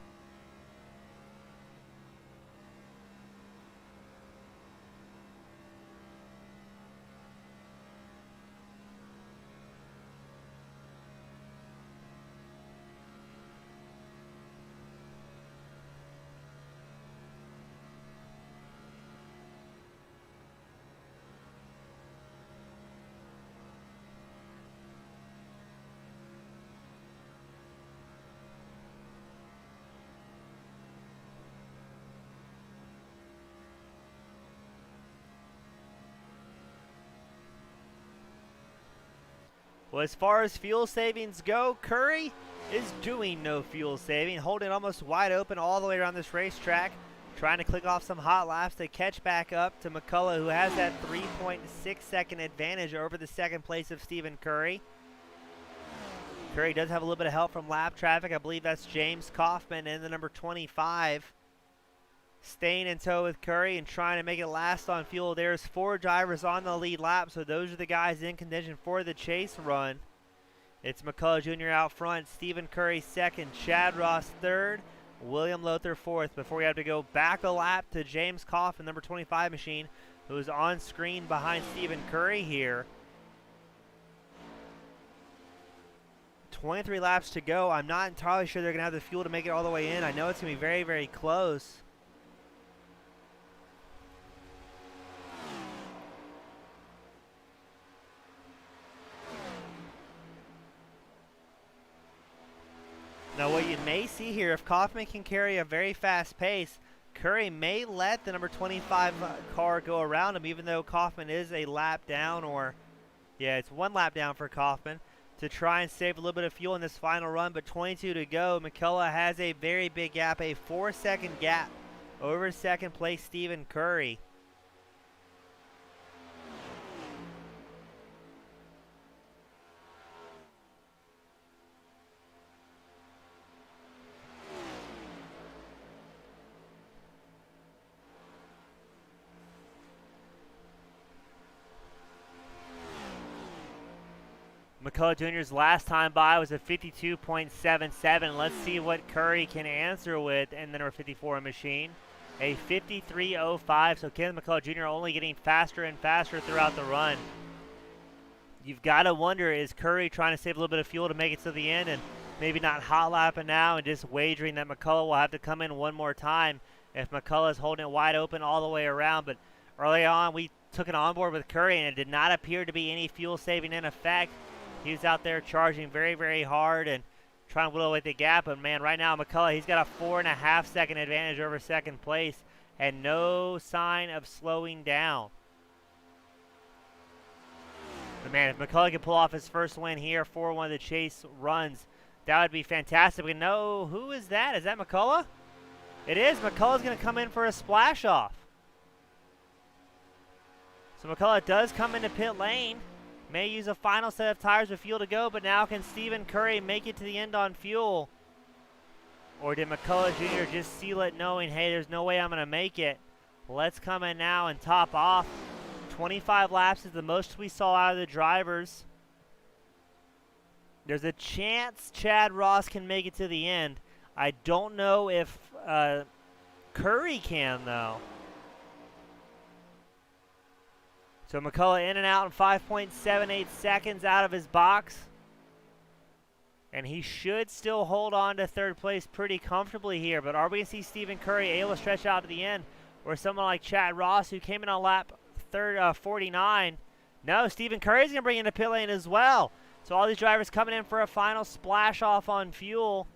Well, as far as fuel savings go, Curry is doing no fuel saving, holding almost wide open all the way around this racetrack, trying to click off some hot laps to catch back up to McCullough, who has that 3.6 second advantage over the 2nd place of Stephen Curry. Curry does have a little bit of help from lap traffic. I believe that's James Kaufman in the number 25 staying in tow with Curry and trying to make it last on fuel. There's 4 drivers on the lead lap, so those are the guys in contention for the chase run. It's McCullough Jr. out front, Stephen Curry second, Chad Ross third, William Lothar fourth, before we have to go back a lap to James Coffin, number 25 machine, who's on screen behind Stephen Curry here. 23 laps to go. I'm not entirely sure they're going to have the fuel to make it all the way in. I know it's going to be very, very close. Now what you may see here, if Kaufman can carry a very fast pace, Curry may let the number 25 car go around him, even though Kaufman is a lap down, or yeah, it's 1 lap down for Kaufman, to try and save a little bit of fuel in this final run. But 22 to go. McCullough has a very big gap, a 4-second gap over second place Stephen Curry. McCullough Jr.'s last time by was a 52.77. Let's see what Curry can answer with in the number 54 machine. A 53.05, so Kenneth McCullough Jr. only getting faster and faster throughout the run. You've got to wonder, is Curry trying to save a little bit of fuel to make it to the end and maybe not hot lapping now and just wagering that McCullough will have to come in one more time if McCullough's holding it wide open all the way around. But early on, we took it on board with Curry, and it did not appear to be any fuel saving in effect. He was out there charging very, very hard and trying to whittle away the gap. But, man, right now McCullough, he's got a 4.5-second advantage over second place and no sign of slowing down. But, man, if McCullough can pull off his first win here for one of the chase runs, that would be fantastic. We know, who is that? Is that McCullough? It is. McCullough's going to come in for a splash off. So McCullough does come into pit lane. May use a final set of tires with fuel to go, but now can Stephen Curry make it to the end on fuel? Or did McCullough Jr. just seal it knowing, hey, there's no way I'm going to make it? Let's come in now and top off. 25 laps is the most we saw out of the drivers. There's a chance Chad Ross can make it to the end. I don't know if Curry can, though. So McCullough in and out in 5.78 seconds out of his box. And he should still hold on to third place pretty comfortably here. But are we going to see Stephen Curry able to stretch out to the end? Or someone like Chad Ross, who came in on lap 49. No, Stephen Curry's going to bring in the pit lane as well. So all these drivers coming in for a final splash off on fuel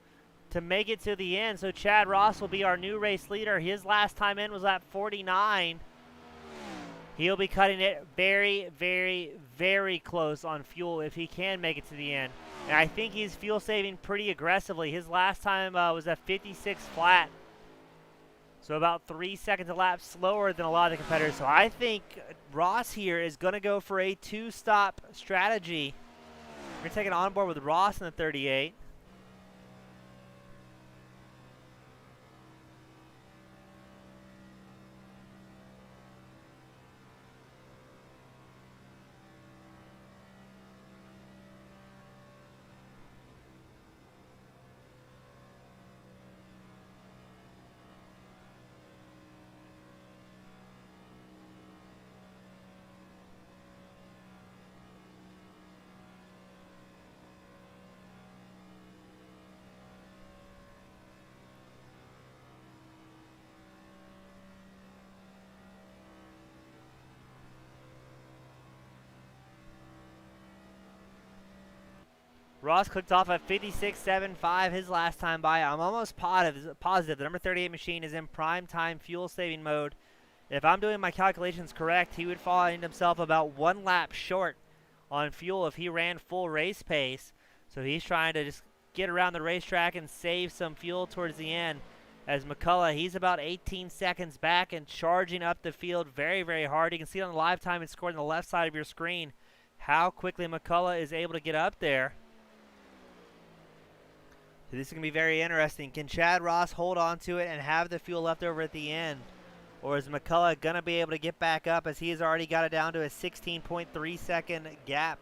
to make it to the end. So Chad Ross will be our new race leader. His last time in was lap 49. He'll be cutting it very, very, very close on fuel if he can make it to the end. And I think he's fuel saving pretty aggressively. His last time was a 56 flat. So about 3 seconds a lap slower than a lot of the competitors. So I think Ross here is going to go for a 2-stop strategy. We're going to take it on board with Ross in the 38. Ross clicked off at 56.75 his last time by. I'm almost positive the number 38 machine is in prime time fuel saving mode. If I'm doing my calculations correct, he would find himself about 1 lap short on fuel if he ran full race pace. So he's trying to just get around the racetrack and save some fuel towards the end. As McCullough, he's about 18 seconds back and charging up the field very, very hard. You can see it on the live time and scored on the left side of your screen how quickly McCullough is able to get up there. So this is going to be very interesting. Can Chad Ross hold on to it and have the fuel left over at the end? Or is McCullough going to be able to get back up, as he has already got it down to a 16.3 second gap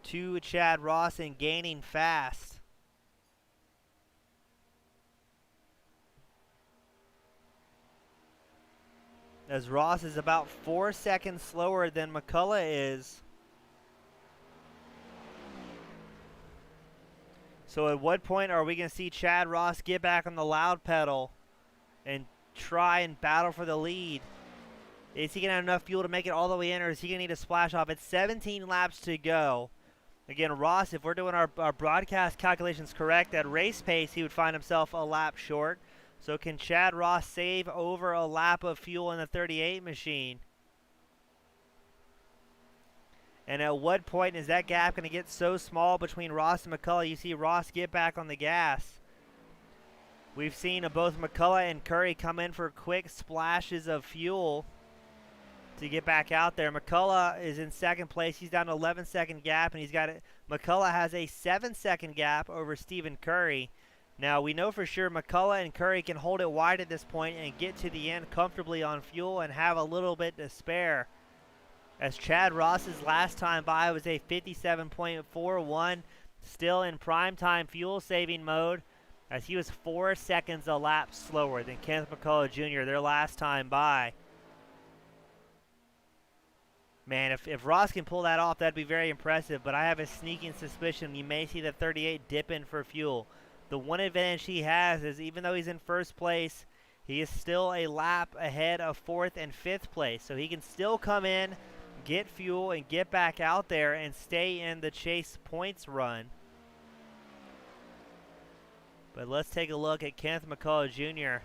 to Chad Ross and gaining fast? As Ross is about 4 seconds slower than McCullough is. So at what point are we going to see Chad Ross get back on the loud pedal and try and battle for the lead? Is he going to have enough fuel to make it all the way in, or is he going to need to splash off? It's 17 laps to go. Again, Ross, if we're doing our broadcast calculations correct, at race pace, he would find himself a lap short. So can Chad Ross save over a lap of fuel in the 38 machine? And at what point is that gap going to get so small between Ross and McCullough? You see Ross get back on the gas. We've seen both McCullough and Curry come in for quick splashes of fuel to get back out there. McCullough is in second place. He's down to 11-second gap, and he's got it. McCullough has a 7-second gap over Stephen Curry. Now, we know for sure McCullough and Curry can hold it wide at this point and get to the end comfortably on fuel and have a little bit to spare. As Chad Ross's last time by was a 57.41, still in prime time fuel saving mode, as he was 4 seconds a lap slower than Kenneth McCullough Jr. their last time by. Man, if Ross can pull that off, that'd be very impressive, but I have a sneaking suspicion you may see the 38 dip in for fuel. The one advantage he has is, even though he's in first place, he is still a lap ahead of fourth and fifth place. So he can still come in, get fuel, and get back out there and stay in the chase points run. But let's take a look at Kenneth McCullough Jr.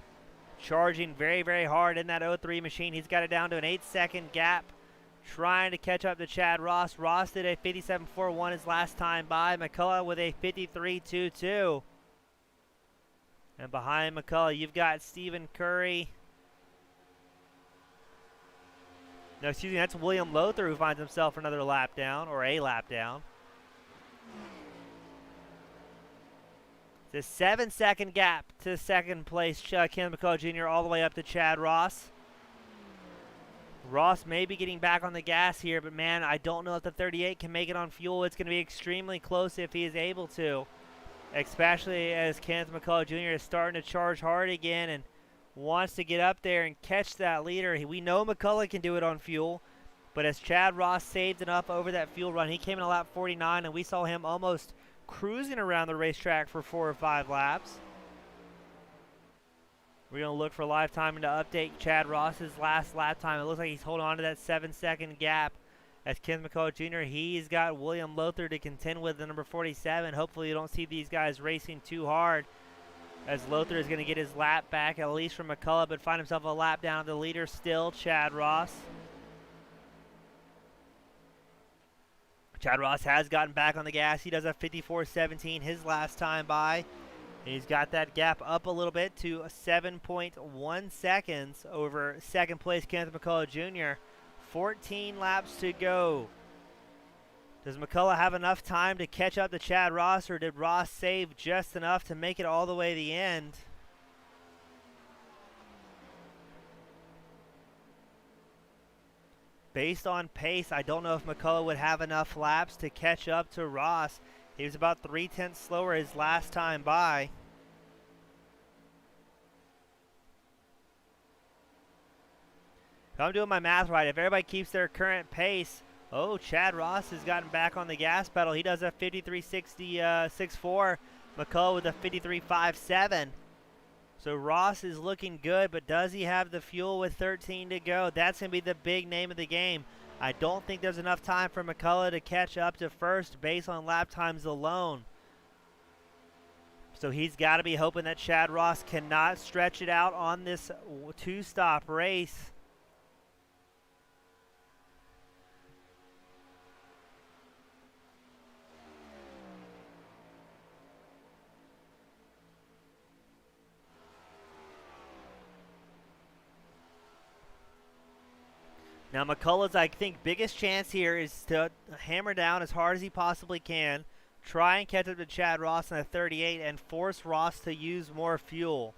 charging very, very hard in that 03 machine. He's got it down to an 8-second gap, trying to catch up to Chad Ross. Ross did a 57.41 his last time by. McCullough with a 53.22. And behind McCullough, you've got Stephen Curry. No, excuse me, that's William Lothar, who finds himself another lap down, or a lap down. It's a 7-second gap to second place, Ken McCullough Jr., all the way up to Chad Ross. Ross may be getting back on the gas here, but man, I don't know if the 38 can make it on fuel. It's going to be extremely close if he is able to, especially as Kenneth McCullough Jr. is starting to charge hard again and wants to get up there and catch that leader. We know McCullough can do it on fuel, but as Chad Ross saved enough over that fuel run, he came in a lap 49, and we saw him almost cruising around the racetrack for 4 or 5 laps. We're going to look for live timing to update Chad Ross's last lap time. It looks like he's holding on to that 7-second gap. As Kenneth McCullough Jr., he's got William Lothar to contend with, the number 47. Hopefully you don't see these guys racing too hard, as Lothar is going to get his lap back, at least from McCullough, but find himself a lap down. The leader still Chad Ross. Chad Ross has gotten back on the gas. He does a 54.17 his last time by. And he's got that gap up a little bit to 7.1 seconds over second place Kenneth McCullough Jr. 14 laps to go. Does McCullough have enough time to catch up to Chad Ross, or did Ross save just enough to make it all the way to the end? Based on pace, I don't know if McCullough would have enough laps to catch up to Ross. He was about 3/10 slower his last time by. If I'm doing my math right, if everybody keeps their current pace, Chad Ross has gotten back on the gas pedal. He does a 53.64. McCullough with a 53.57. So Ross is looking good, but does he have the fuel with 13 to go? That's going to be the big name of the game. I don't think there's enough time for McCullough to catch up to first based on lap times alone. So he's got to be hoping that Chad Ross cannot stretch it out on this 2-stop race. Now McCullough's, I think, biggest chance here is to hammer down as hard as he possibly can, try and catch up to Chad Ross in a 38 and force Ross to use more fuel,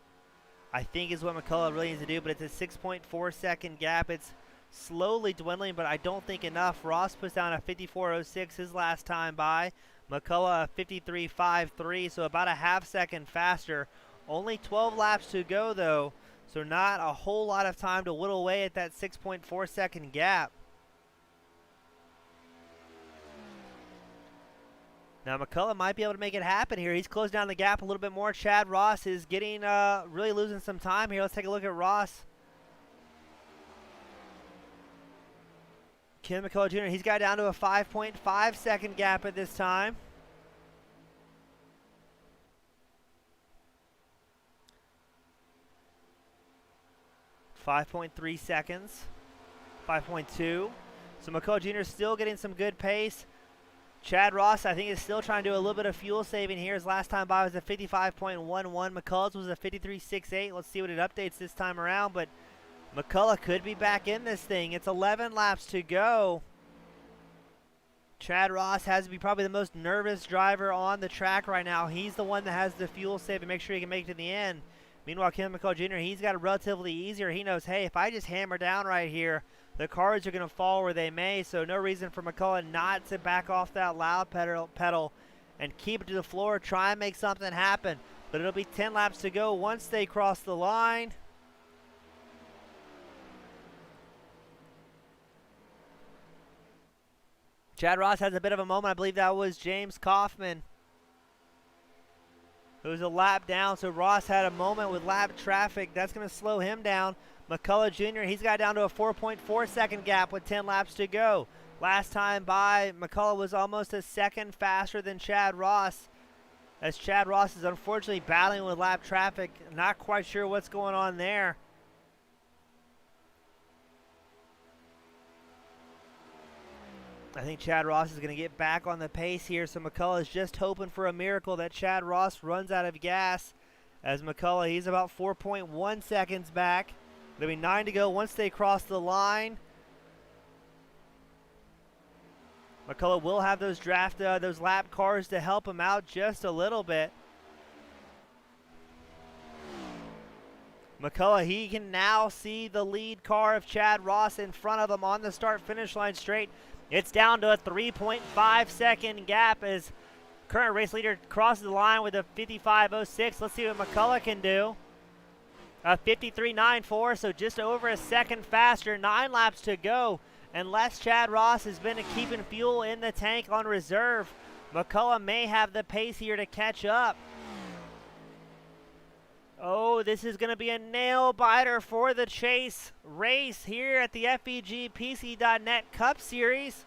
I think is what McCullough really needs to do. But it's a 6.4 second gap. It's slowly dwindling, but I don't think enough. Ross puts down a 54.06 his last time by. McCullough a 53.53, so about a half second faster. Only 12 laps to go though, so not a whole lot of time to whittle away at that 6.4 second gap. Now McCullough might be able to make it happen here. He's closed down the gap a little bit more. Chad Ross is getting really losing some time here. Let's take a look at Ross. Ken McCullough Jr., he's got down to a 5.5 second gap at this time. .3 seconds. 5.2. So McCullough Jr. is still getting some good pace. Chad Ross, I think, is still trying to do a little bit of fuel saving here. His last time by was a 55.11. McCullough's was a 53.68. Let's see what it updates this time around. But McCullough could be back in this thing. It's 11 laps to go. Chad Ross has to be probably the most nervous driver on the track right now. He's the one that has the fuel save and make sure he can make it to the end. Meanwhile, Ken McCullough Jr., he's got it relatively easier. He knows, hey, if I just hammer down right here, the cards are going to fall where they may, so no reason for McCullough not to back off that loud pedal and keep it to the floor, try and make something happen. But it'll be 10 laps to go once they cross the line. Chad Ross has a bit of a moment. I believe that was James Kaufman. It was a lap down, so Ross had a moment with lap traffic. That's going to slow him down. McCullough Jr., he's got down to a 4.4 second gap with 10 laps to go. Last time by, McCullough was almost a second faster than Chad Ross, as Chad Ross is unfortunately battling with lap traffic. Not quite sure what's going on there. I think Chad Ross is going to get back on the pace here, so McCullough is just hoping for a miracle that Chad Ross runs out of gas. As McCullough, he's about 4.1 seconds back. There'll be 9 to go once they cross the line. McCullough will have those those lap cars to help him out just a little bit. McCullough, he can now see the lead car of Chad Ross in front of him on the start-finish line straight. It's down to a 3.5 second gap as current race leader crosses the line with a 55.06. Let's see what McCullough can do. A 53.94, so just over a second faster. 9 laps to go. Unless Chad Ross has been keeping fuel in the tank on reserve, McCullough may have the pace here to catch up. Oh, this is going to be a nail-biter for the chase race here at the FEG PC.net Cup Series.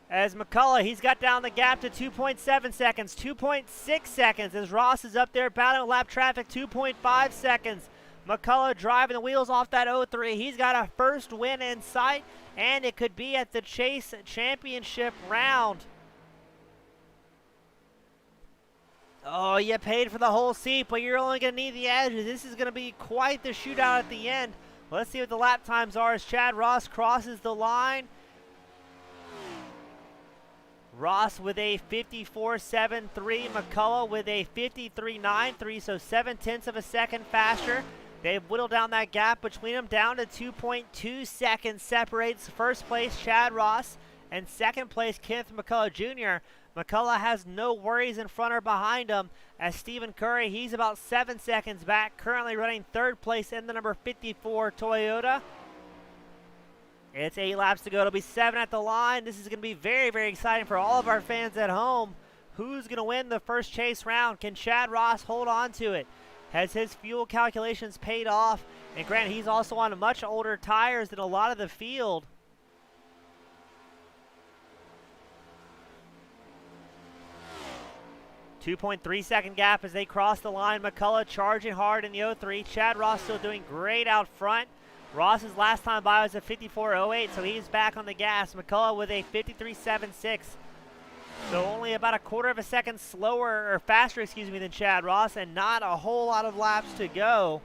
As McCullough, he's got down the gap to 2.7 seconds, 2.6 seconds as Ross is up there battling with lap traffic, 2.5 seconds. McCullough driving the wheels off that 03. He's got a first win in sight, and it could be at the Chase Championship round. Oh, you paid for the whole seat, but you're only going to need the edges. This is going to be quite the shootout at the end. Let's see what the lap times are as Chad Ross crosses the line. Ross with a 54.73, McCullough with a 53.93, so 0.7 of a second faster. They've whittled down that gap between them down to 2.2 seconds separates first place Chad Ross and second place Kenneth McCullough Jr. McCullough has no worries in front or behind him as Stephen Curry, he's about 7 seconds back, currently running third place in the number 54 Toyota. It's 8 laps to go. It'll be 7 at the line. This is going to be very, very exciting for all of our fans at home. Who's going to win the first chase round? Can Chad Ross hold on to it? Has his fuel calculations paid off? And granted, he's also on much older tires than a lot of the field. .3 second gap as they cross the line. McCullough charging hard in the 03. Chad Ross still doing great out front. Ross's last time by was a 54.08, so he's back on the gas. McCullough with a 53.76. So only about a quarter of a second slower, or faster, excuse me, than Chad Ross, and not a whole lot of laps to go.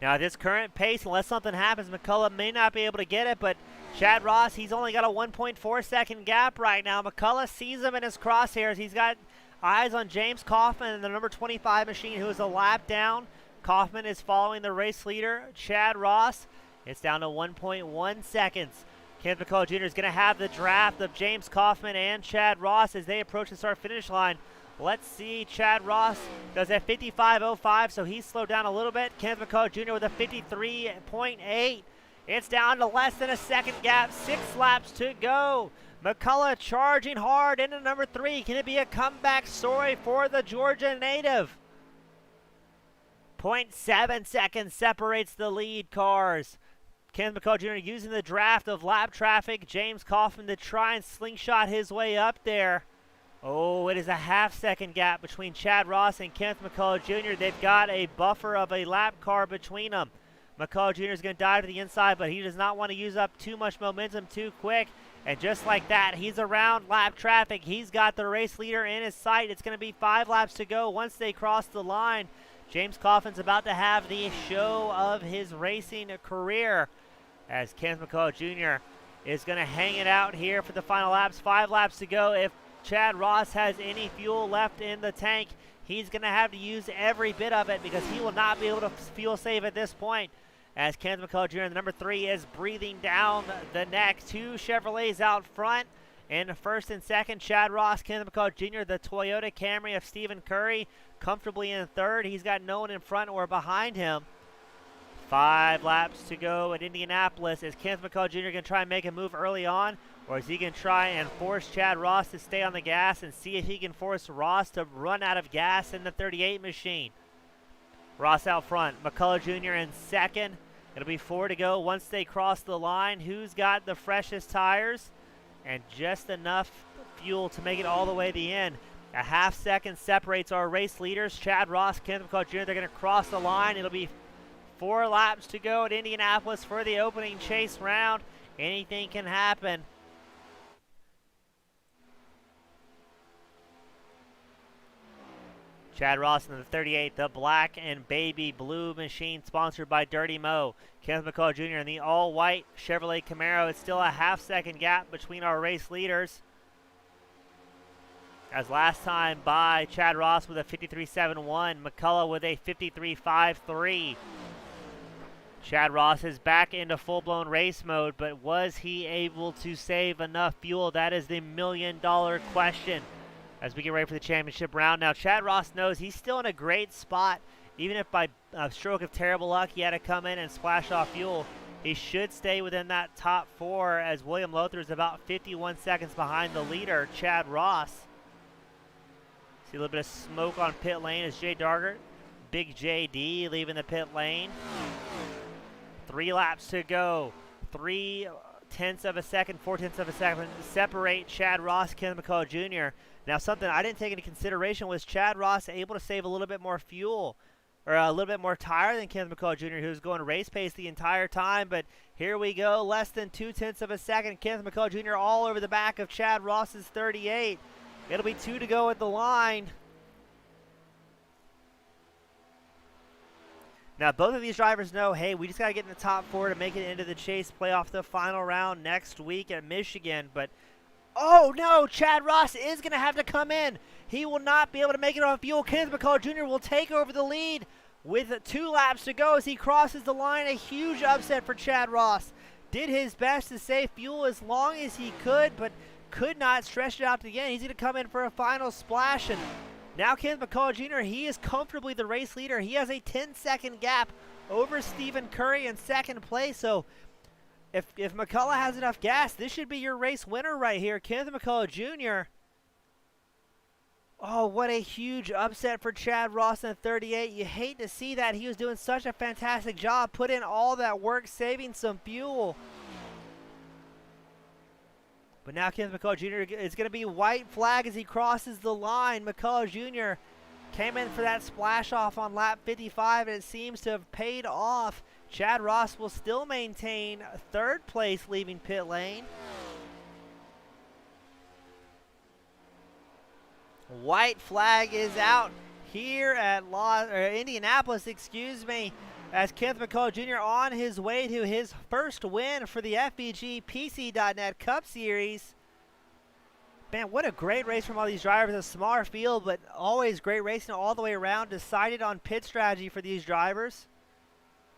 Now, at this current pace, unless something happens, McCullough may not be able to get it, but Chad Ross, he's only got a 1.4-second gap right now. McCullough sees him in his crosshairs. He's got eyes on James Kaufman and the number 25 machine, who is a lap down. Kaufman is following the race leader, Chad Ross. It's down to 1.1 seconds. Kenneth McCullough Jr. is going to have the draft of James Kaufman and Chad Ross as they approach the start-finish line. Let's see, Chad Ross does a 55.05, so he's slowed down a little bit. Kenneth McCullough Jr. with a 53.8. It's down to less than a second gap, 6 laps to go. McCullough charging hard into number 3. Can it be a comeback story for the Georgia native? 0.7 seconds separates the lead cars. Kenneth McCullough Jr. using the draft of lap traffic, James Kaufman, to try and slingshot his way up there. Oh, it is a half-second gap between Chad Ross and Kenneth McCullough Jr. They've got a buffer of a lap car between them. McCullough Jr. is going to dive to the inside, but he does not want to use up too much momentum too quick. And just like that, he's around lap traffic. He's got the race leader in his sight. It's going to be 5 laps to go once they cross the line. James Kaufman's about to have the show of his racing career as Kenneth McCullough Jr. is going to hang it out here for the final laps. 5 laps to go. If Chad Ross has any fuel left in the tank, he's going to have to use every bit of it because he will not be able to fuel save at this point. As Kenneth McCullough Jr., the number 3, is breathing down the neck. 2 Chevrolets out front. In first and second, Chad Ross, Kenneth McCullough Jr., the Toyota Camry of Stephen Curry, comfortably in third. He's got no one in front or behind him. 5 laps to go at Indianapolis. Is Kenneth McCullough Jr. going to try and make a move early on? Or is he going to try and force Chad Ross to stay on the gas and see if he can force Ross to run out of gas in the 38 machine? Ross out front. McCullough Jr. in second. It'll be 4 to go once they cross the line. Who's got the freshest tires? And just enough fuel to make it all the way to the end. A half second separates our race leaders. Chad Ross, Kenneth McCullough Jr. They're going to cross the line. It'll be 4 laps to go at Indianapolis for the opening chase round. Anything can happen. Chad Ross in the 38, the black and baby blue machine sponsored by Dirty Mo. Kenneth McCullough Jr. in the all-white Chevrolet Camaro. It's still a half-second gap between our race leaders. As last time by Chad Ross with a 53.71, McCullough with a 53.53. Chad Ross is back into full-blown race mode, but was he able to save enough fuel? That is the million-dollar question as we get ready for the championship round. Now, Chad Ross knows he's still in a great spot. Even if by a stroke of terrible luck he had to come in and splash off fuel, he should stay within that top 4 as William Lothar is about 51 seconds behind the leader, Chad Ross. See a little bit of smoke on pit lane as Jay Dargert, Big JD leaving the pit lane. 3 laps to go. 0.3 of a second, 0.4 of a second separate Chad Ross, Kenneth McCullough Jr. Now, something I didn't take into consideration was Chad Ross able to save a little bit more fuel or a little bit more tire than Kenneth McCullough Jr., who was going race pace the entire time. But here we go, less than 0.2 of a second. Kenneth McCullough Jr. all over the back of Chad Ross's 38. It'll be 2 to go at the line. Now, both of these drivers know, hey, we just got to get in the top 4 to make it into the chase, play off the final round next week at Michigan. But, oh, no, Chad Ross is going to have to come in. He will not be able to make it on fuel. Kenneth McCullough Jr. will take over the lead with 2 laps to go as he crosses the line. A huge upset for Chad Ross. Did his best to save fuel as long as he could, but could not stretch it out to the end. He's going to come in for a final splash. And now Kenneth McCullough Jr., he is comfortably the race leader. He has a 10-second gap over Stephen Curry in second place. So if McCullough has enough gas, this should be your race winner right here. Kenneth McCullough Jr. Oh, what a huge upset for Chad Ross in 38. You hate to see that. He was doing such a fantastic job. Put in all that work, saving some fuel. But now Kenneth McCullough Jr. is going to be white flag as he crosses the line. McCullough Jr. came in for that splash off on lap 55, and it seems to have paid off. Chad Ross will still maintain 3rd place leaving pit lane. White flag is out here at Indianapolis, excuse me. as Kenneth McCullough Jr. on his way to his first win for the FEG PC.net Cup Series. Man, what a great race from all these drivers. A smaller field, but always great racing all the way around. Decided on pit strategy for these drivers.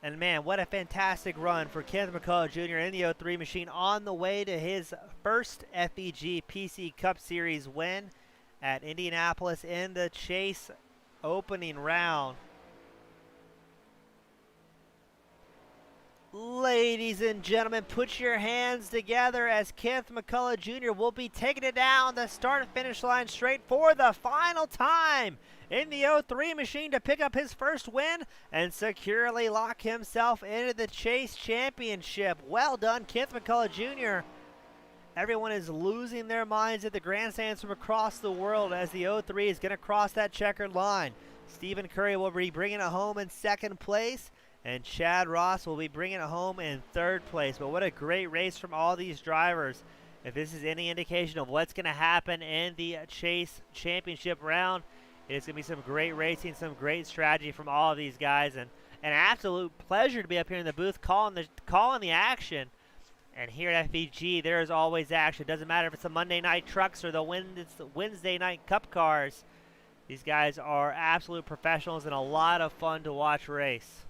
And man, what a fantastic run for Kenneth McCullough Jr. in the 03 machine on the way to his first FEG PC Cup Series win at Indianapolis in the Chase opening round. Ladies and gentlemen, put your hands together as Kenneth McCullough Jr. will be taking it down the start and finish line straight for the final time in the 03 machine to pick up his first win and securely lock himself into the Chase Championship. Well done, Kenneth McCullough Jr. Everyone is losing their minds at the grandstands from across the world as the 03 is going to cross that checkered line. Stephen Curry will be bringing it home in second place, and Chad Ross will be bringing it home in third place. But what a great race from all these drivers. If this is any indication of what's going to happen in the Chase Championship round, it's going to be some great racing, some great strategy from all of these guys. And an absolute pleasure to be up here in the booth calling the action. And here at FEG, there is always action. Doesn't matter if it's the Monday night trucks or the Wednesday night cup cars. These guys are absolute professionals and a lot of fun to watch race.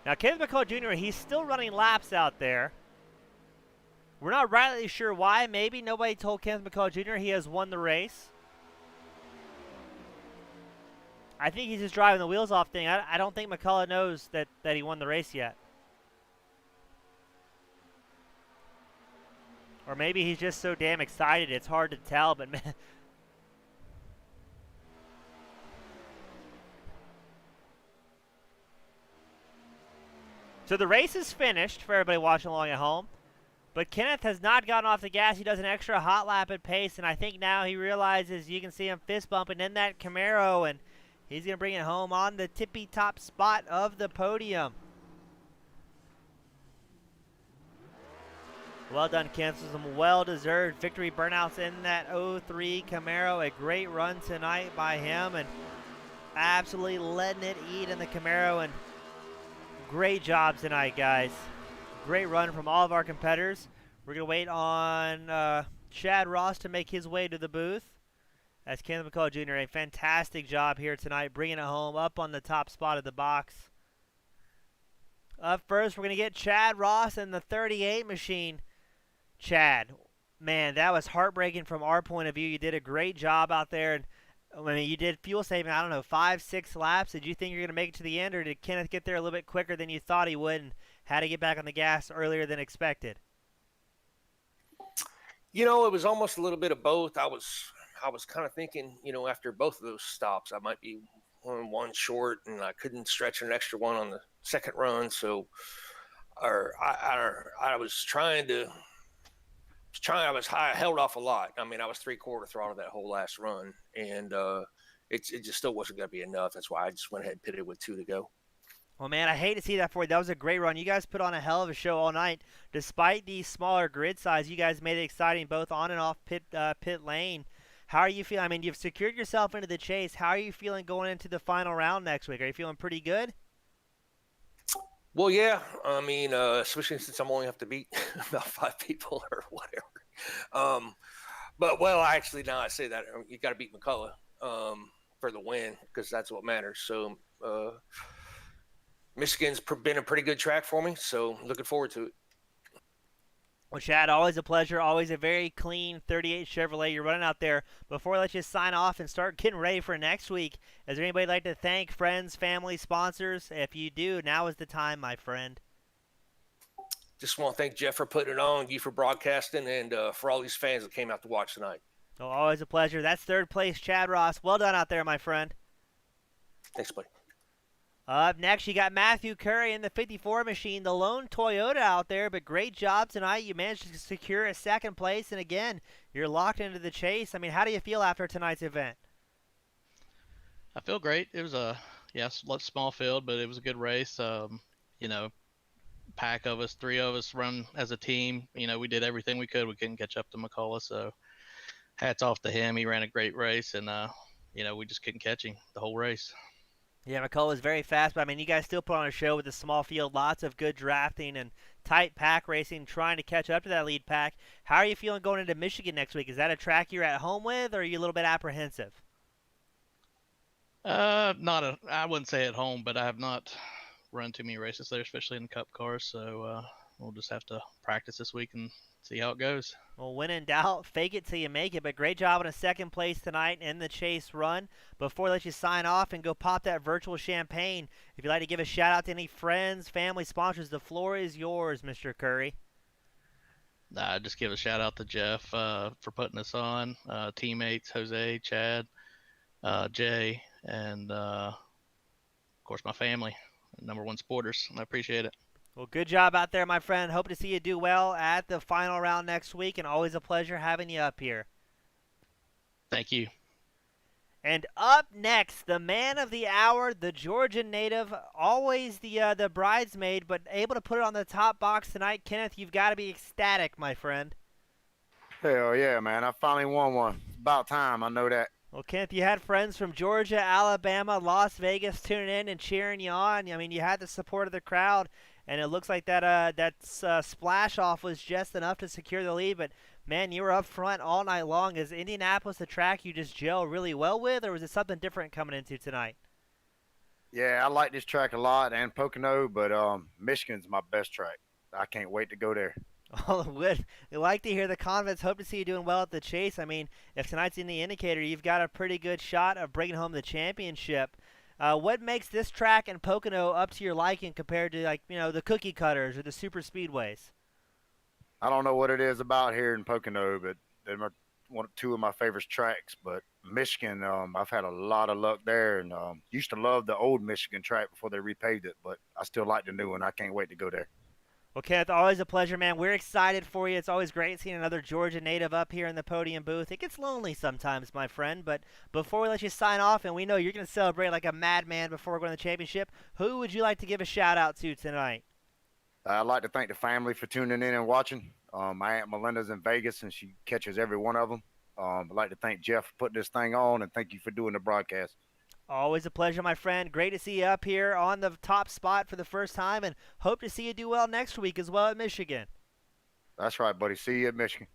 Now, Kenneth McCullough Jr., he's still running laps out there. We're not rightly sure why. Maybe nobody told Kenneth McCullough Jr. he has won the race. I think he's just driving the wheels off thing. I don't think McCullough knows that he won the race yet. Or maybe he's just so damn excited it's hard to tell, but man. So the race is finished for everybody watching along at home. But Kenneth has not gotten off the gas. He does an extra hot lap at pace, and I think now he realizes you can see him fist bumping in that Camaro, and he's going to bring it home on the tippy-top spot of the podium. Well done, Kenneth. Some well-deserved victory burnouts in that 03 Camaro. A great run tonight by him, and absolutely letting it eat in the Camaro, and great job tonight, guys. Great run from all of our competitors. We're going to wait on Chad Ross to make his way to the booth. As Kenneth McCullough Jr., a fantastic job here tonight, bringing it home up on the top spot of the box. Up first, we're going to get Chad Ross in the 38 machine. Chad, man, that was heartbreaking from our point of view. You did a great job out there. And I mean, you did fuel saving, I don't know, 5-6 laps. Did you think you were going to make it to the end, or did Kenneth get there a little bit quicker than you thought he would and had to get back on the gas earlier than expected? You know, it was almost a little bit of both. I was kind of thinking, you know, after both of those stops, I might be one short, and I couldn't stretch an extra one on the second run. So, I was trying to. I held off a lot. I mean, I was 3/4 throttle that whole last run, and it just still wasn't going to be enough. That's why I just went ahead and pitted with 2 to go. Well, man, I hate to see that for you. That was a great run. You guys put on a hell of a show all night. Despite the smaller grid size, you guys made it exciting both on and off pit lane. How are you feeling? I mean, you've secured yourself into the chase. How are you feeling going into the final round next week? Are you feeling pretty good? Well, yeah. I mean, especially since I'm only have to beat about 5 people or whatever. But, well, actually, now I say that, you got to beat McCullough for the win, because that's what matters. So, Michigan's been a pretty good track for me, so looking forward to it. Well, Chad, always a pleasure. Always a very clean 38 Chevrolet you're running out there. Before I let you sign off and start getting ready for next week, is there anybody you'd like to thank, friends, family, sponsors? If you do, now is the time, my friend. Just want to thank Jeff for putting it on, you for broadcasting, and for all these fans that came out to watch tonight. Oh, always a pleasure. That's third place, Chad Ross. Well done out there, my friend. Thanks, buddy. Up next, you got Matthew Curry in the 54 machine, the lone Toyota out there, but great job tonight. You managed to secure a second place, and again, you're locked into the chase. I mean, how do you feel after tonight's event? I feel great. It was a small field, but it was a good race. You know, pack of us, three of us run as a team. You know, we did everything we could. We couldn't catch up to McCullough, so hats off to him. He ran a great race, and you know, we just couldn't catch him the whole race. Yeah, McCullough is very fast, but I mean, you guys still put on a show with a small field, lots of good drafting and tight pack racing, trying to catch up to that lead pack. How are you feeling going into Michigan next week? Is that a track you're at home with, or are you a little bit apprehensive? Not a. I wouldn't say at home, but I have not run too many races there, especially in the Cup cars. So we'll just have to practice this week and see how it goes. Well, when in doubt, fake it till you make it. But great job on a second place tonight in the chase run. Before I let you sign off and go pop that virtual champagne, if you'd like to give a shout out to any friends, family, sponsors, the floor is yours, Mr. Curry. Just give a shout out to Jeff for putting us on, teammates Jose, Chad, Jay, and of course my family, number one supporters. I appreciate it. Well, good job out there, my friend. Hope to see you do well at the final round next week, and always a pleasure having you up here. Thank you. And up next, the man of the hour, the Georgia native, always the bridesmaid, but able to put it on the top box tonight. Kenneth, you've got to be ecstatic, my friend. Hell yeah, man. I finally won one. It's about time. I know that. Well, Kenneth, you had friends from Georgia, Alabama, Las Vegas tuning in and cheering you on. I mean, you had the support of the crowd, and it looks like that splash off was just enough to secure the lead. But man, you were up front all night long. Is Indianapolis a track you just gel really well with, or was it something different coming into tonight? Yeah, I like this track a lot and Pocono, but Michigan's my best track. I can't wait to go there. Oh, would like to hear the confidence. Hope to see you doing well at the chase. I mean, if tonight's in the indicator, you've got a pretty good shot of bringing home the championship. What makes this track and Pocono up to your liking compared to, like, you know, the cookie cutters or the super speedways? I don't know what it is about here in Pocono, but they're two of my favorite tracks. But Michigan, I've had a lot of luck there, and used to love the old Michigan track before they repaved it, but I still like the new one. I can't wait to go there. Well, Kenneth, always a pleasure, man. We're excited for you. It's always great seeing another Georgia native up here in the podium booth. It gets lonely sometimes, my friend, but before we let you sign off, and we know you're going to celebrate like a madman before going to the championship, who would you like to give a shout-out to tonight? I'd like to thank the family for tuning in and watching. My Aunt Melinda's in Vegas, and she catches every one of them. I'd like to thank Jeff for putting this thing on, and thank you for doing the broadcast. Always a pleasure, my friend. Great to see you up here on the top spot for the first time, and hope to see you do well next week as well at Michigan. That's right, buddy. See you at Michigan.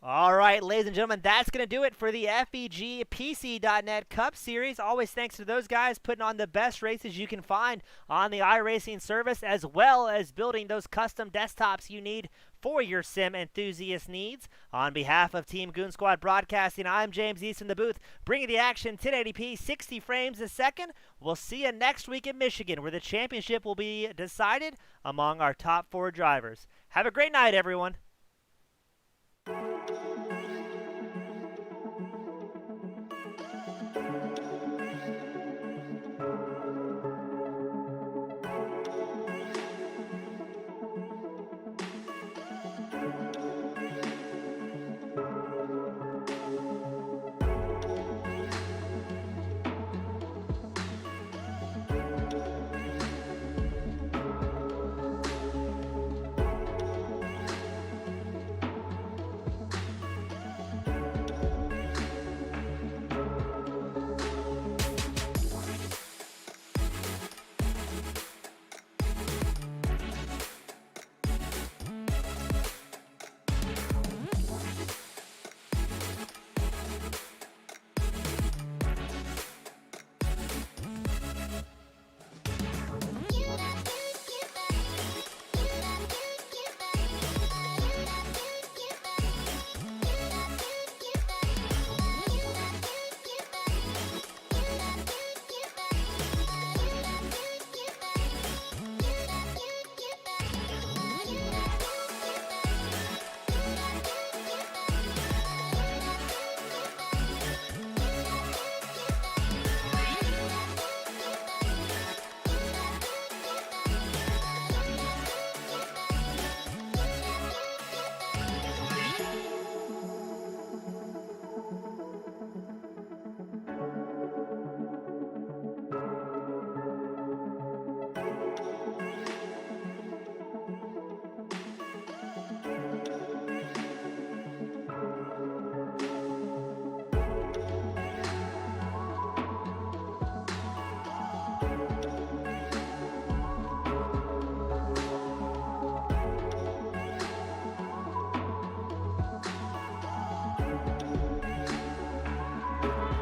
All right, ladies and gentlemen, that's going to do it for the FEG PC.net Cup Series. Always thanks to those guys putting on the best races you can find on the iRacing service, as well as building those custom desktops you need for your sim enthusiast needs. On behalf of Team Goon Squad Broadcasting, I'm James East in the booth, bringing the action 1080p, 60 frames a second. We'll see you next week in Michigan, where the championship will be decided among our top 4 drivers. Have a great night, everyone.